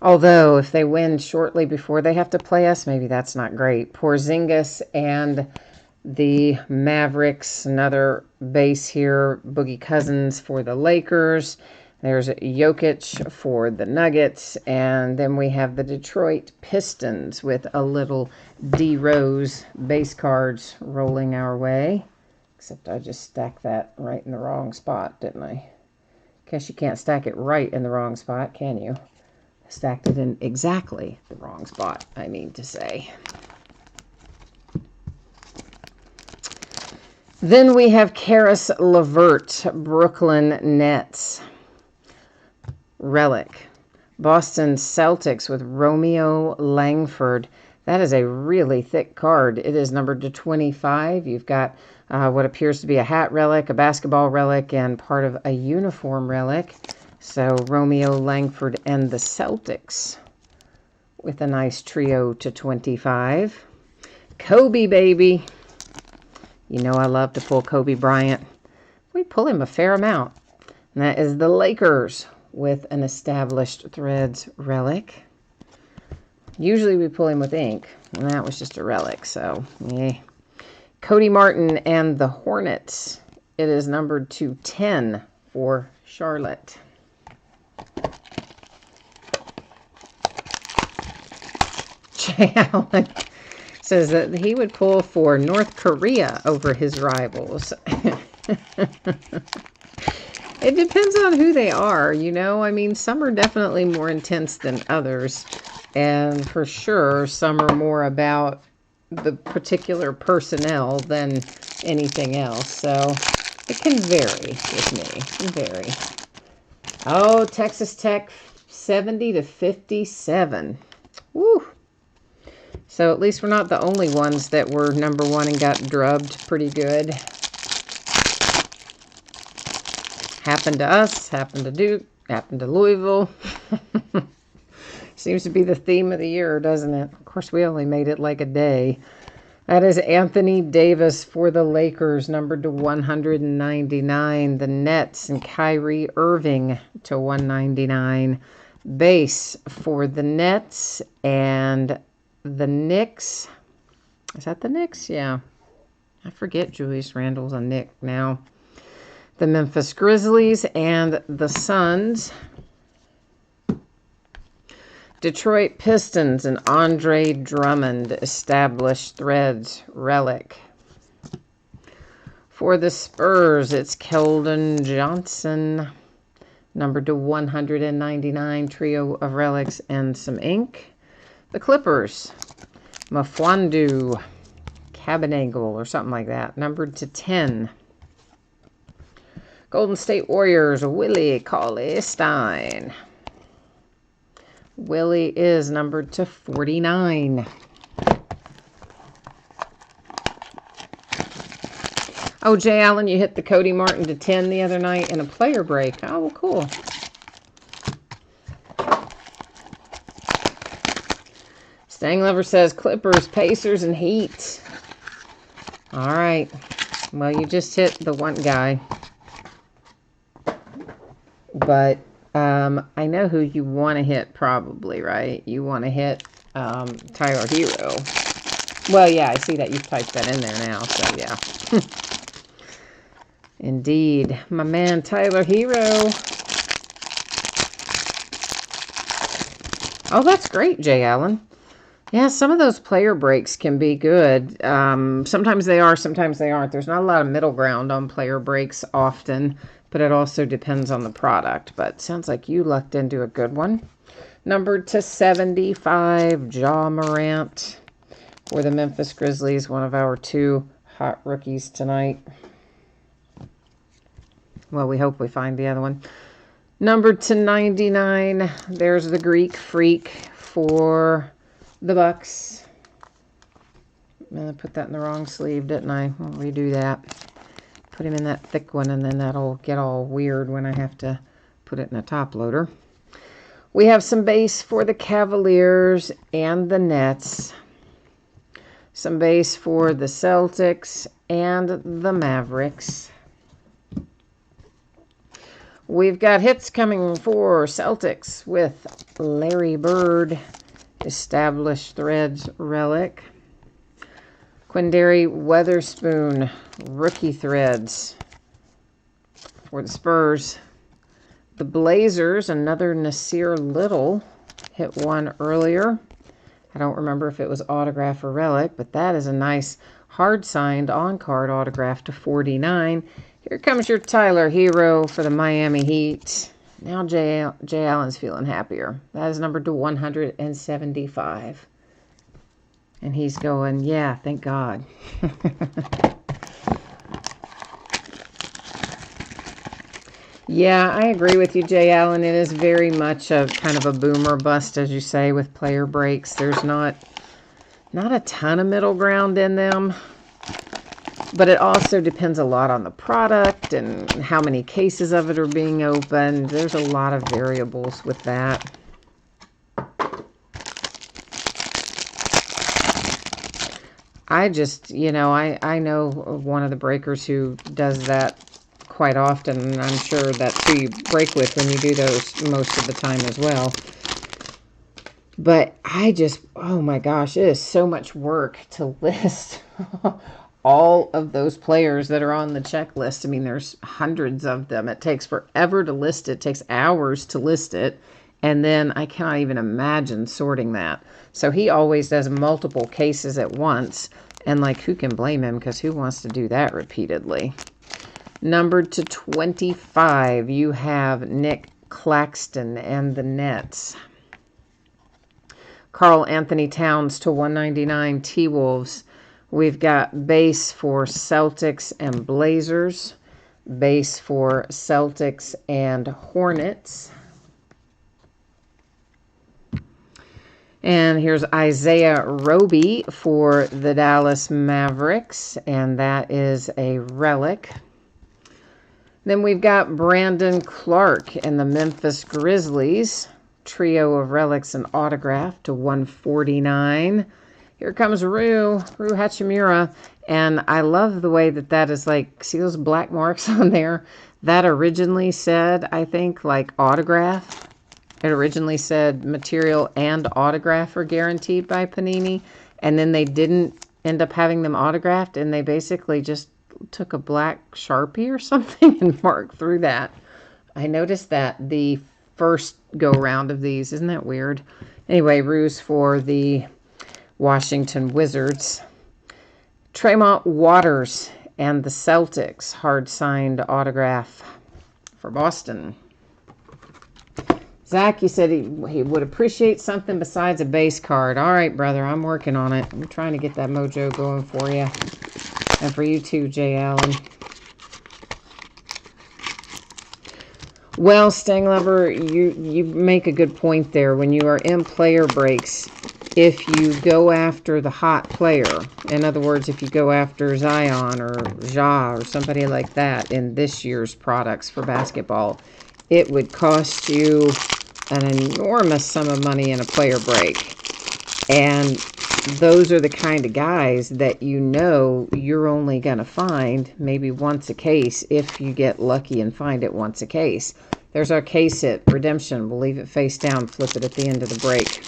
A: Although, if they win shortly before they have to play us, maybe that's not great. Porzingis and the Mavericks, another base here. Boogie Cousins for the Lakers. There's Jokic for the Nuggets. And then we have the Detroit Pistons with a little D Rose base cards rolling our way. Except I just stacked that right in the wrong spot, didn't I? Guess you can't stack it right in the wrong spot, can you? Stacked it in exactly the wrong spot, I mean to say. Then we have Karis LeVert, Brooklyn Nets. Relic. Boston Celtics with Romeo Langford. That is a really thick card. It is numbered to 25. You've got what appears to be a hat relic, a basketball relic, and part of a uniform relic. So Romeo Langford and the Celtics with a nice trio to 25. Kobe, baby. You know I love to pull Kobe Bryant. We pull him a fair amount. And that is the Lakers with an established threads relic. Usually we pull him with ink, and that was just a relic, so yeah. Cody Martin and the Hornets. It is numbered to 10 for Charlotte. Jay Allen says that he would pull for North Korea over his rivals. It depends on who they are, you know. I mean, some are definitely more intense than others. And for sure, some are more about the particular personnel than anything else. So it can vary with me. It can vary. Oh, Texas Tech 70 to 57. Woo. So at least we're not the only ones that were number one and got drubbed pretty good. Happened to us, happened to Duke, happened to Louisville. Seems to be the theme of the year, doesn't it? Of course, we only made it like a day. That is Anthony Davis for the Lakers, numbered to 199. The Nets and Kyrie Irving to 199. Base for the Nets and the Knicks. Is that the Knicks? Yeah. I forget Julius Randle's a Knick now. The Memphis Grizzlies and the Suns. Detroit Pistons and Andre Drummond, established threads relic. For the Spurs, it's Keldon Johnson, numbered to 199, trio of relics and some ink. The Clippers, Mfiondu Kabengele or something like that, numbered to 10. Golden State Warriors, Willie Cauley-Stein. Willie is numbered to 49. Oh, Jay Allen, you hit the Cody Martin to 10 the other night in a player break. Oh, well, cool. Stang Lover says Clippers, Pacers, and Heat. All right. Well, you just hit the one guy. But I know who you want to hit probably, right? You want to hit Tyler Hero. Well, yeah, I see that you've typed that in there now, so yeah. Indeed. My man, Tyler Hero. Oh, that's great, Jay Allen. Yeah, some of those player breaks can be good. Sometimes they are, sometimes they aren't. There's not a lot of middle ground on player breaks often, but it also depends on the product. But sounds like you lucked into a good one. Numbered to 75, Ja Morant for the Memphis Grizzlies, one of our two hot rookies tonight. Well, we hope we find the other one. Numbered to 99, there's the Greek Freak for the Bucks. I put that in the wrong sleeve, didn't I? I'll redo that. Put him in that thick one, and then that'll get all weird when I have to put it in a top loader. We have some base for the Cavaliers and the Nets. Some base for the Celtics and the Mavericks. We've got hits coming for Celtics with Larry Bird, established threads relic. Quinndary Weatherspoon, rookie threads for the Spurs. The Blazers, another Nasir Little, hit one earlier. I don't remember if it was autograph or relic, but that is a nice hard-signed on-card autograph to 49. Here comes your Tyler Hero for the Miami Heat. Now Jay Allen's feeling happier. That is numbered to 175. And he's going, yeah, thank God. Yeah, I agree with you, Jay Allen. It is very much a kind of a boomer bust, as you say, with player breaks. There's not Not a ton of middle ground in them, but it also depends a lot on the product and how many cases of it are being opened. There's a lot of variables with that. I just, I know one of the breakers who does that quite often, and I'm sure that's who you break with when you do those most of the time as well. But oh my gosh, it is so much work to list all of those players that are on the checklist. I mean, there's hundreds of them. It takes forever to list it. It takes hours to list it. And then I cannot even imagine sorting that. So he always does multiple cases at once. And like, who can blame him? Because who wants to do that repeatedly? Numbered to 25, you have Nick Claxton and the Nets. Karl Anthony Towns to 199, T-Wolves. We've got base for Celtics and Blazers. Base for Celtics and Hornets. And here's Isaiah Roby for the Dallas Mavericks, and that is a relic. Then we've got Brandon Clark and the Memphis Grizzlies. Trio of relics and autograph to 149. Here comes Rui Hachimura, and I love the way that is like, see those black marks on there? That originally said, I think, like autograph. It originally said material and autograph are guaranteed by Panini, and then they didn't end up having them autographed, and they basically just took a black Sharpie or something and marked through that. I noticed that the first go round of these. Isn't that weird? Anyway, Ruse for the Washington Wizards. Tremont Waters and the Celtics. Hard signed autograph for Boston. Zach, you said he would appreciate something besides a base card. All right, brother, I'm working on it. I'm trying to get that mojo going for you. And for you too, Jay Allen. Well, Stang Lover, you make a good point there. When you are in player breaks, if you go after the hot player, in other words, if you go after Zion or Ja or somebody like that in this year's products for basketball, it would cost you an enormous sum of money in a player break. And those are the kind of guys that you're only going to find maybe once a case if you get lucky and find it once a case. There's our case hit, Redemption. We'll leave it face down, flip it at the end of the break.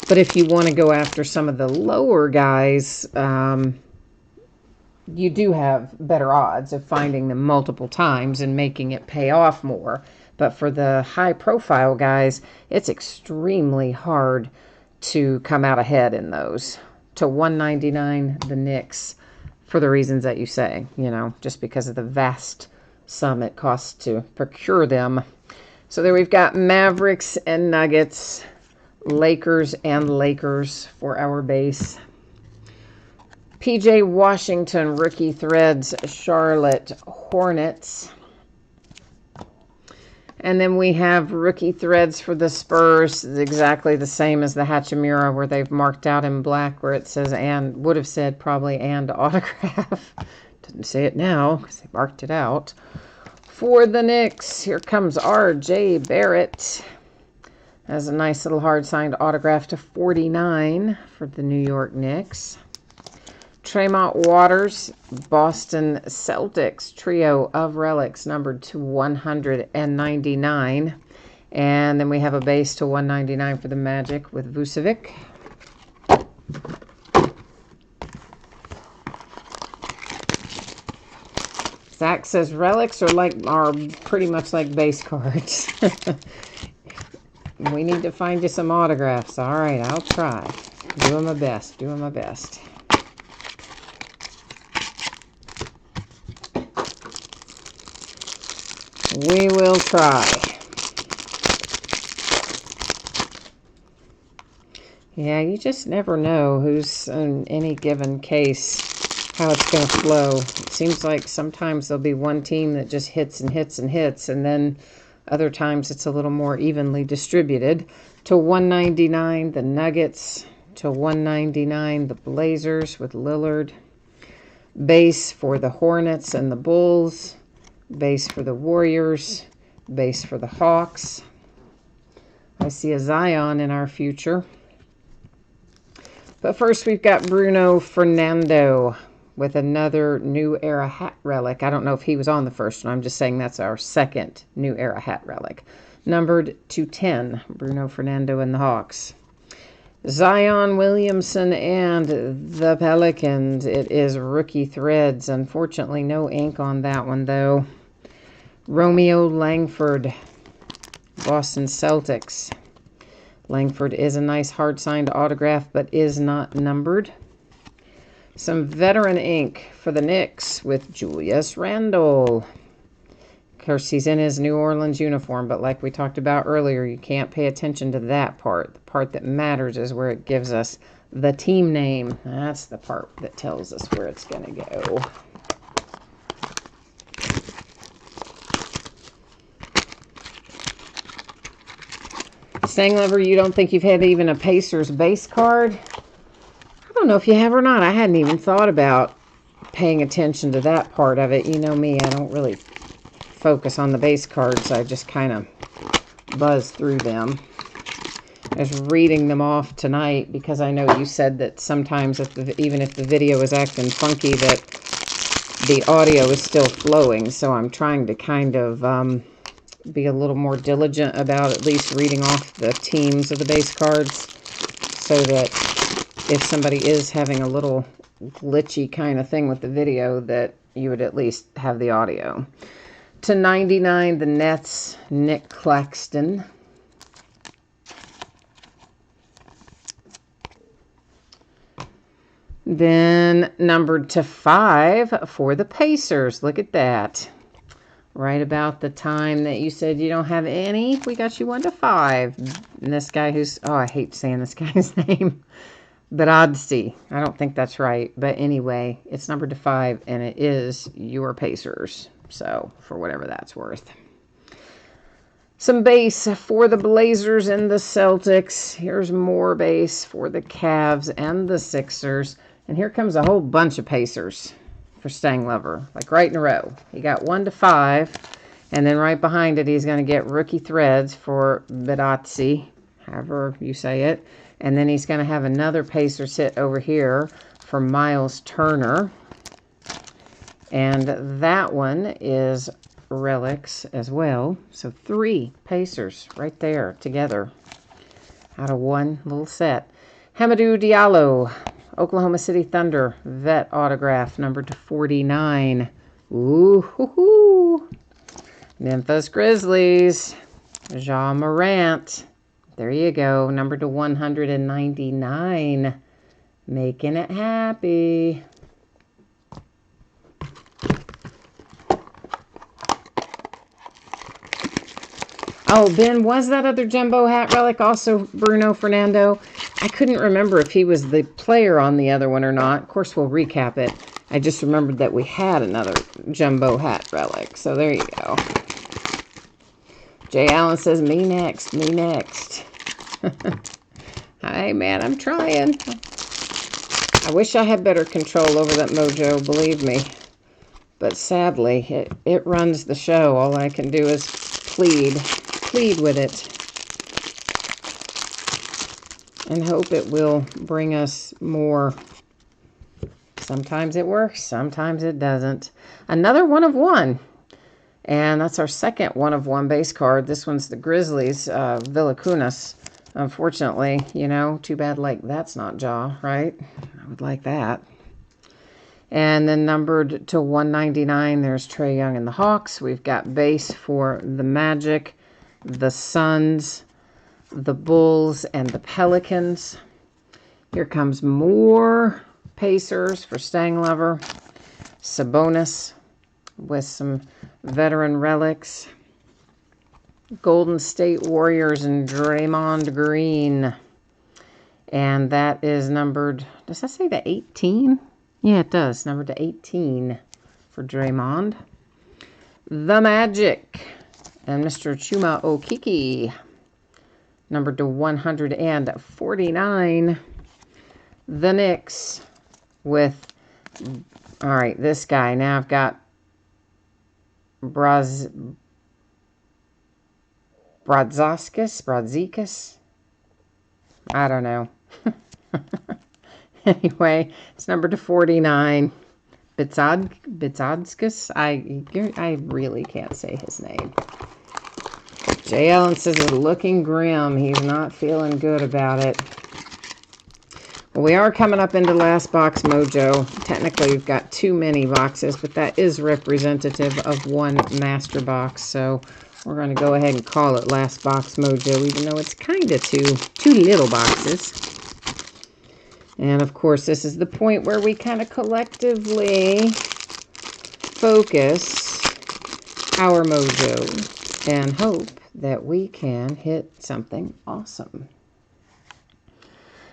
A: But if you want to go after some of the lower guys, you do have better odds of finding them multiple times and making it pay off more. But for the high-profile guys, it's extremely hard to come out ahead in those. To 199, the Knicks, for the reasons that you say, just because of the vast sum it costs to procure them. So there we've got Mavericks and Nuggets, Lakers and Lakers for our base. PJ Washington, rookie threads, Charlotte Hornets. And then we have rookie threads for the Spurs, exactly the same as the Hachimura, where they've marked out in black where it says and, would have said probably and autograph. Didn't say it now because they marked it out. For the Knicks, here comes R.J. Barrett. Has a nice little hard signed autograph to 49 for the New York Knicks. Tremont Waters, Boston Celtics, trio of relics numbered to 199. And then we have a base to 199 for the Magic with Vucevic. Zach says relics are pretty much like base cards. We need to find you some autographs. All right, I'll try. Doing my best. Doing my best. We will try. Yeah, you just never know who's in any given case, how it's going to flow. It seems like sometimes there'll be one team that just hits and hits and hits, and then other times it's a little more evenly distributed. To 199, the Nuggets, to 199, the Blazers with Lillard. Base for the Hornets and the Bulls. Base for the Warriors. Base for the Hawks. I see a Zion in our future. But first we've got Bruno Fernando with another New Era hat relic. I don't know if he was on the first one. I'm just saying that's our second New Era hat relic. Numbered to 10, Bruno Fernando and the Hawks. Zion Williamson and the Pelicans. It is rookie threads. Unfortunately, no ink on that one, though. Romeo Langford, Boston Celtics. Langford is a nice hard-signed autograph, but is not numbered. Some veteran ink for the Knicks with Julius Randle. Of course, he's in his New Orleans uniform, but like we talked about earlier, you can't pay attention to that part. The part that matters is where it gives us the team name. That's the part that tells us where it's going to go. Stanglover, you don't think you've had even a Pacers base card? I don't know if you have or not. I hadn't even thought about paying attention to that part of it. You know me, I don't really focus on the base cards. I just kind of buzz through them. I was reading them off tonight because I know you said that sometimes even if the video is acting funky, that the audio is still flowing. So I'm trying to kind of be a little more diligent about at least reading off the teams of the base cards, so that if somebody is having a little glitchy kind of thing with the video, that you would at least have the audio. To 99, the Nets, Nick Claxton. Then numbered to 5 for the Pacers. Look at that. Right about the time that you said you don't have any, we got you 1 to 5. And this guy who's, oh, I hate saying this guy's name, Bradzi. I don't think that's right. But anyway, it's numbered to 5, and it is your Pacers. So, for whatever that's worth. Some base for the Blazers and the Celtics. Here's more base for the Cavs and the Sixers. And here comes a whole bunch of Pacers for Stanglover, like right in a row. He got 1 to 5, and then right behind it, he's going to get rookie threads for Bradzi, however you say it. And then he's going to have another Pacer sit over here for Miles Turner. And that one is relics as well. So 3 Pacers right there together out of one little set. Hamidou Diallo, Oklahoma City Thunder, vet autograph, numbered to 49. Ooh-hoo-hoo. Memphis Grizzlies, Ja Morant. There you go, numbered to 199. Making it happy. Oh, Ben, was that other jumbo hat relic also Bruno Fernando? I couldn't remember if he was the player on the other one or not. Of course, we'll recap it. I just remembered that we had another jumbo hat relic. So there you go. Jay Allen says, me next, me next. Hey, man, I'm trying. I wish I had better control over that mojo, believe me. But sadly, it runs the show. All I can do is plead with it, and hope it will bring us more. Sometimes it works, sometimes it doesn't. Another 1 of 1, and that's our second 1 of 1 base card. This one's the Grizzlies, Valanciunas. Unfortunately, you know, too bad like that's not Ja, right? I would like that. And then numbered to 199, there's Trae Young and the Hawks. We've got base for the Magic, the Suns, the Bulls, and the Pelicans. Here comes more Pacers for Stanglover. Sabonis with some veteran relics. Golden State Warriors and Draymond Green. And that is numbered, does that say the 18? Yeah, it does. Numbered to 18 for Draymond. The Magic and Mr. Chuma Okeke, numbered to 149. the Knicks with, all right, this guy. Now I've got Brazikis. I don't know. Anyway, it's number to 49. Bitsadskis. I really can't say his name. Jay Allen says it's looking grim. He's not feeling good about it. Well, we are coming up into Last Box Mojo. Technically, we've got too many boxes, but that is representative of one master box. So we're going to go ahead and call it Last Box Mojo, even though it's kind of two little boxes. And, of course, this is the point where we kind of collectively focus our mojo and hope that we can hit something awesome.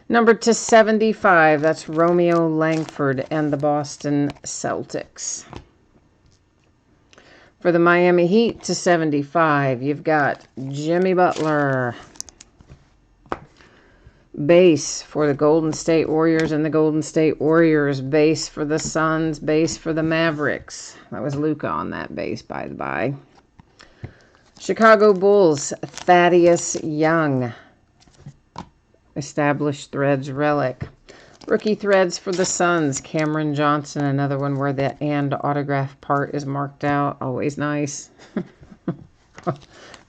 A: Number to 75, that's Romeo Langford and the Boston Celtics. For the Miami Heat to 75, you've got Jimmy Butler. Base for the Golden State Warriors and the Golden State Warriors. Base for the Suns. Base for the Mavericks. That was Luka on that base, by the by. Chicago Bulls, Thaddeus Young. Established Threads Relic. Rookie Threads for the Suns, Cameron Johnson. Another one where the and autograph part is marked out. Always nice. I don't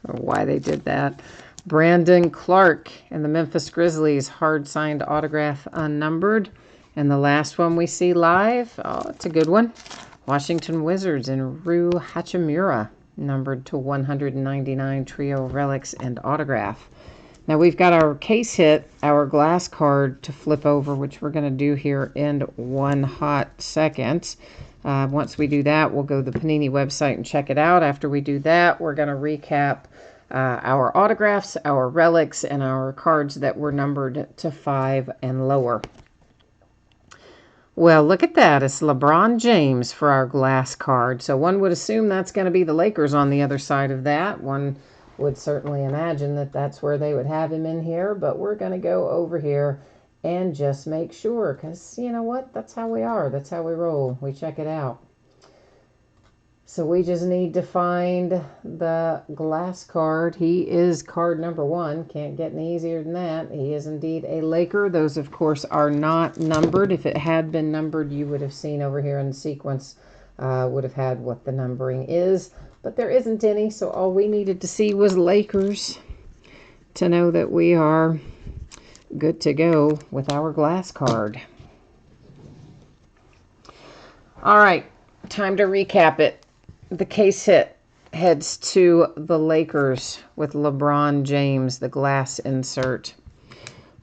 A: know why they did that. Brandon Clark and the Memphis Grizzlies, hard signed autograph unnumbered. And the last one we see live, oh, it's a good one. Washington Wizards and Rui Hachimura, numbered to 199, trio relics and autograph. Now we've got our case hit, our glass card to flip over, which we're going to do here in one hot second. Once we do that, we'll go to the Panini website and check it out. After we do that, we're going to recap our autographs, our relics, and our cards that were numbered to 5 and lower. Well, look at that. It's LeBron James for our glass card. So one would assume that's going to be the Lakers on the other side of that. One would certainly imagine that that's where they would have him in here. But we're going to go over here and just make sure. Because you know what? That's how we are. That's how we roll. We check it out. So we just need to find the glass card. He is card number 1. Can't get any easier than that. He is indeed a Laker. Those, of course, are not numbered. If it had been numbered, you would have seen over here in the sequence, would have had what the numbering is. But there isn't any, so all we needed to see was Lakers to know that we are good to go with our glass card. All right, time to recap it. The case hit heads to the Lakers with LeBron James, the glass insert.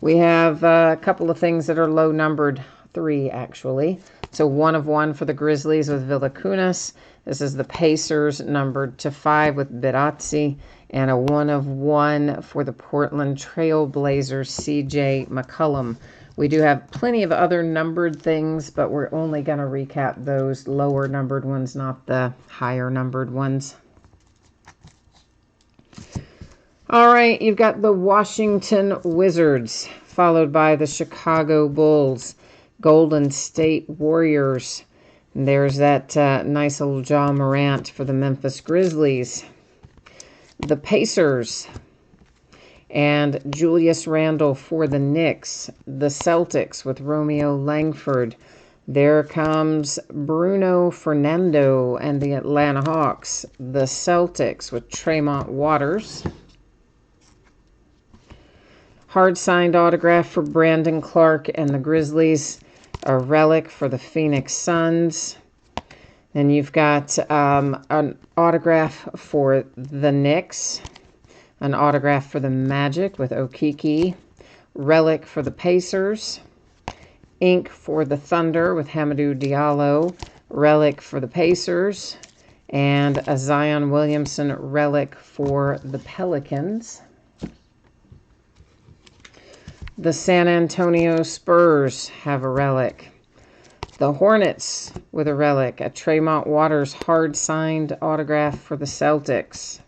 A: We have a couple of things that are low numbered, 3 actually. So 1 of 1 for the Grizzlies with Valanciunas. This is the Pacers numbered to 5 with Birazzi. And a 1 of 1 for the Portland Trail Blazers, C.J. McCollum. We do have plenty of other numbered things, but we're only going to recap those lower numbered ones, not the higher numbered ones. All right, you've got the Washington Wizards, followed by the Chicago Bulls, Golden State Warriors. And there's that nice little Ja Morant for the Memphis Grizzlies. The Pacers. And Julius Randle for the Knicks. The Celtics with Romeo Langford. There comes Bruno Fernando and the Atlanta Hawks. The Celtics with Tremont Waters. Hard signed autograph for Brandon Clark and the Grizzlies. A relic for the Phoenix Suns. Then you've got an autograph for the Knicks. An autograph for the Magic with Okeke. Relic for the Pacers. Ink for the Thunder with Hamidou Diallo. Relic for the Pacers. And a Zion Williamson relic for the Pelicans. The San Antonio Spurs have a relic. The Hornets with a relic. A Tremont Waters hard signed autograph for the Celtics.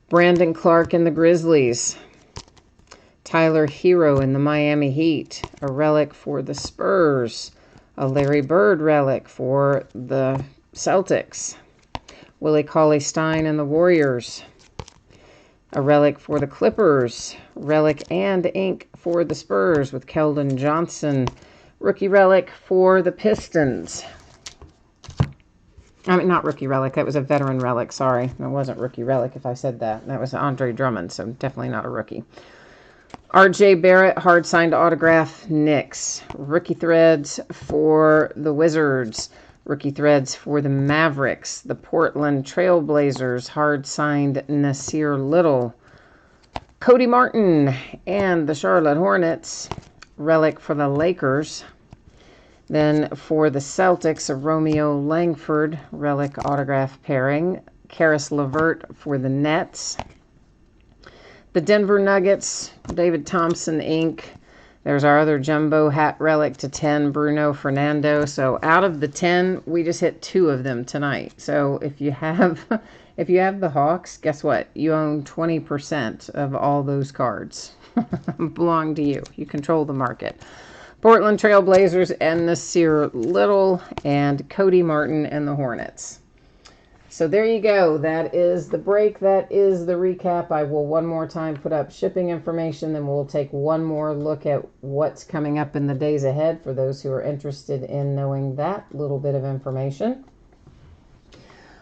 A: Brandon Clark and the Grizzlies. Tyler Hero in the Miami Heat, a relic for the Spurs. A Larry Bird relic for the Celtics. Willie Cauley-Stein and the Warriors. A relic for the Clippers. Relic and ink for the Spurs with Keldon Johnson. Rookie relic for the Pistons. I mean, not rookie relic. That was a veteran relic. Sorry. That wasn't rookie relic if I said that. That was Andre Drummond, so definitely not a rookie. R.J. Barrett, hard signed autograph, Knicks. Rookie threads for the Wizards. Rookie threads for the Mavericks. The Portland Trailblazers, hard signed Nasir Little. Cody Martin and the Charlotte Hornets. Relic for the Lakers. Then for the Celtics, a Romeo Langford relic autograph pairing. Karis LeVert for the Nets. The Denver Nuggets, David Thompson ink. There's our other jumbo hat relic to 10, Bruno Fernando. So out of the 10, we just hit 2 of them tonight. So if you have the Hawks, guess what? You own 20% of all those cards. Belong to you. You control the market. Portland Trailblazers and Nasir Little and Cody Martin and the Hornets. So there you go. That is the break. That is the recap. I will one more time put up shipping information, then we'll take one more look at what's coming up in the days ahead for those who are interested in knowing that little bit of information.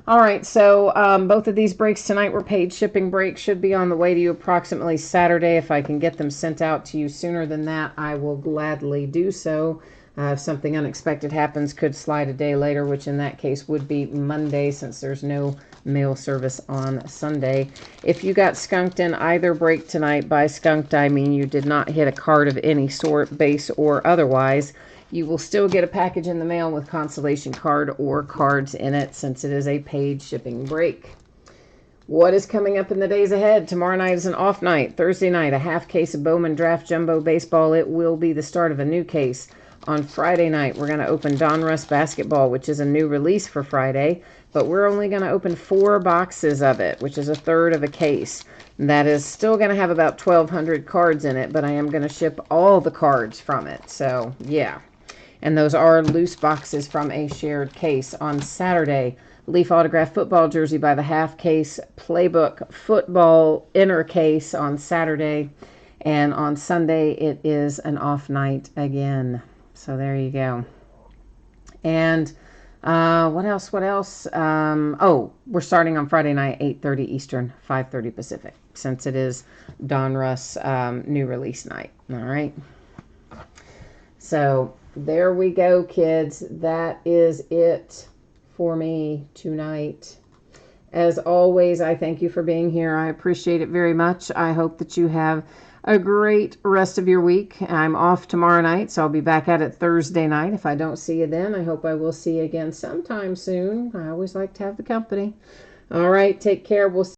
A: All right, so both of these breaks tonight were paid shipping breaks. Should be on the way to you approximately Saturday. If I can get them sent out to you sooner than that, I will gladly do so. If something unexpected happens, could slide a day later, which in that case would be Monday since there's no mail service on Sunday. If you got skunked in either break tonight, by skunked I mean you did not hit a card of any sort, base or otherwise, you will still get a package in the mail with consolation card or cards in it since it is a paid shipping break. What is coming up in the days ahead? Tomorrow night is an off night. Thursday night, a half case of Bowman Draft Jumbo Baseball. It will be the start of a new case. On Friday night, we're going to open Donruss Basketball, which is a new release for Friday, but we're only going to open 4 boxes of it, which is a third of a case. That is still going to have about 1,200 cards in it, but I am going to ship all the cards from it. So, yeah. And those are loose boxes from a shared case. On Saturday, Leaf Autograph Football Jersey by the half case, Playbook Football inner case on Saturday. And on Sunday, it is an off night again. So there you go. And what else? We're starting on Friday night, 8:30 Eastern, 5:30 Pacific, since it is Donruss new release night. All right. So there we go, kids. That is it for me tonight. As always, I thank you for being here. I appreciate it very much. I hope that you have a great rest of your week. I'm off tomorrow night, so I'll be back at it Thursday night. If I don't see you then, I hope I will see you again sometime soon. I always like to have the company. All right, take care. We'll see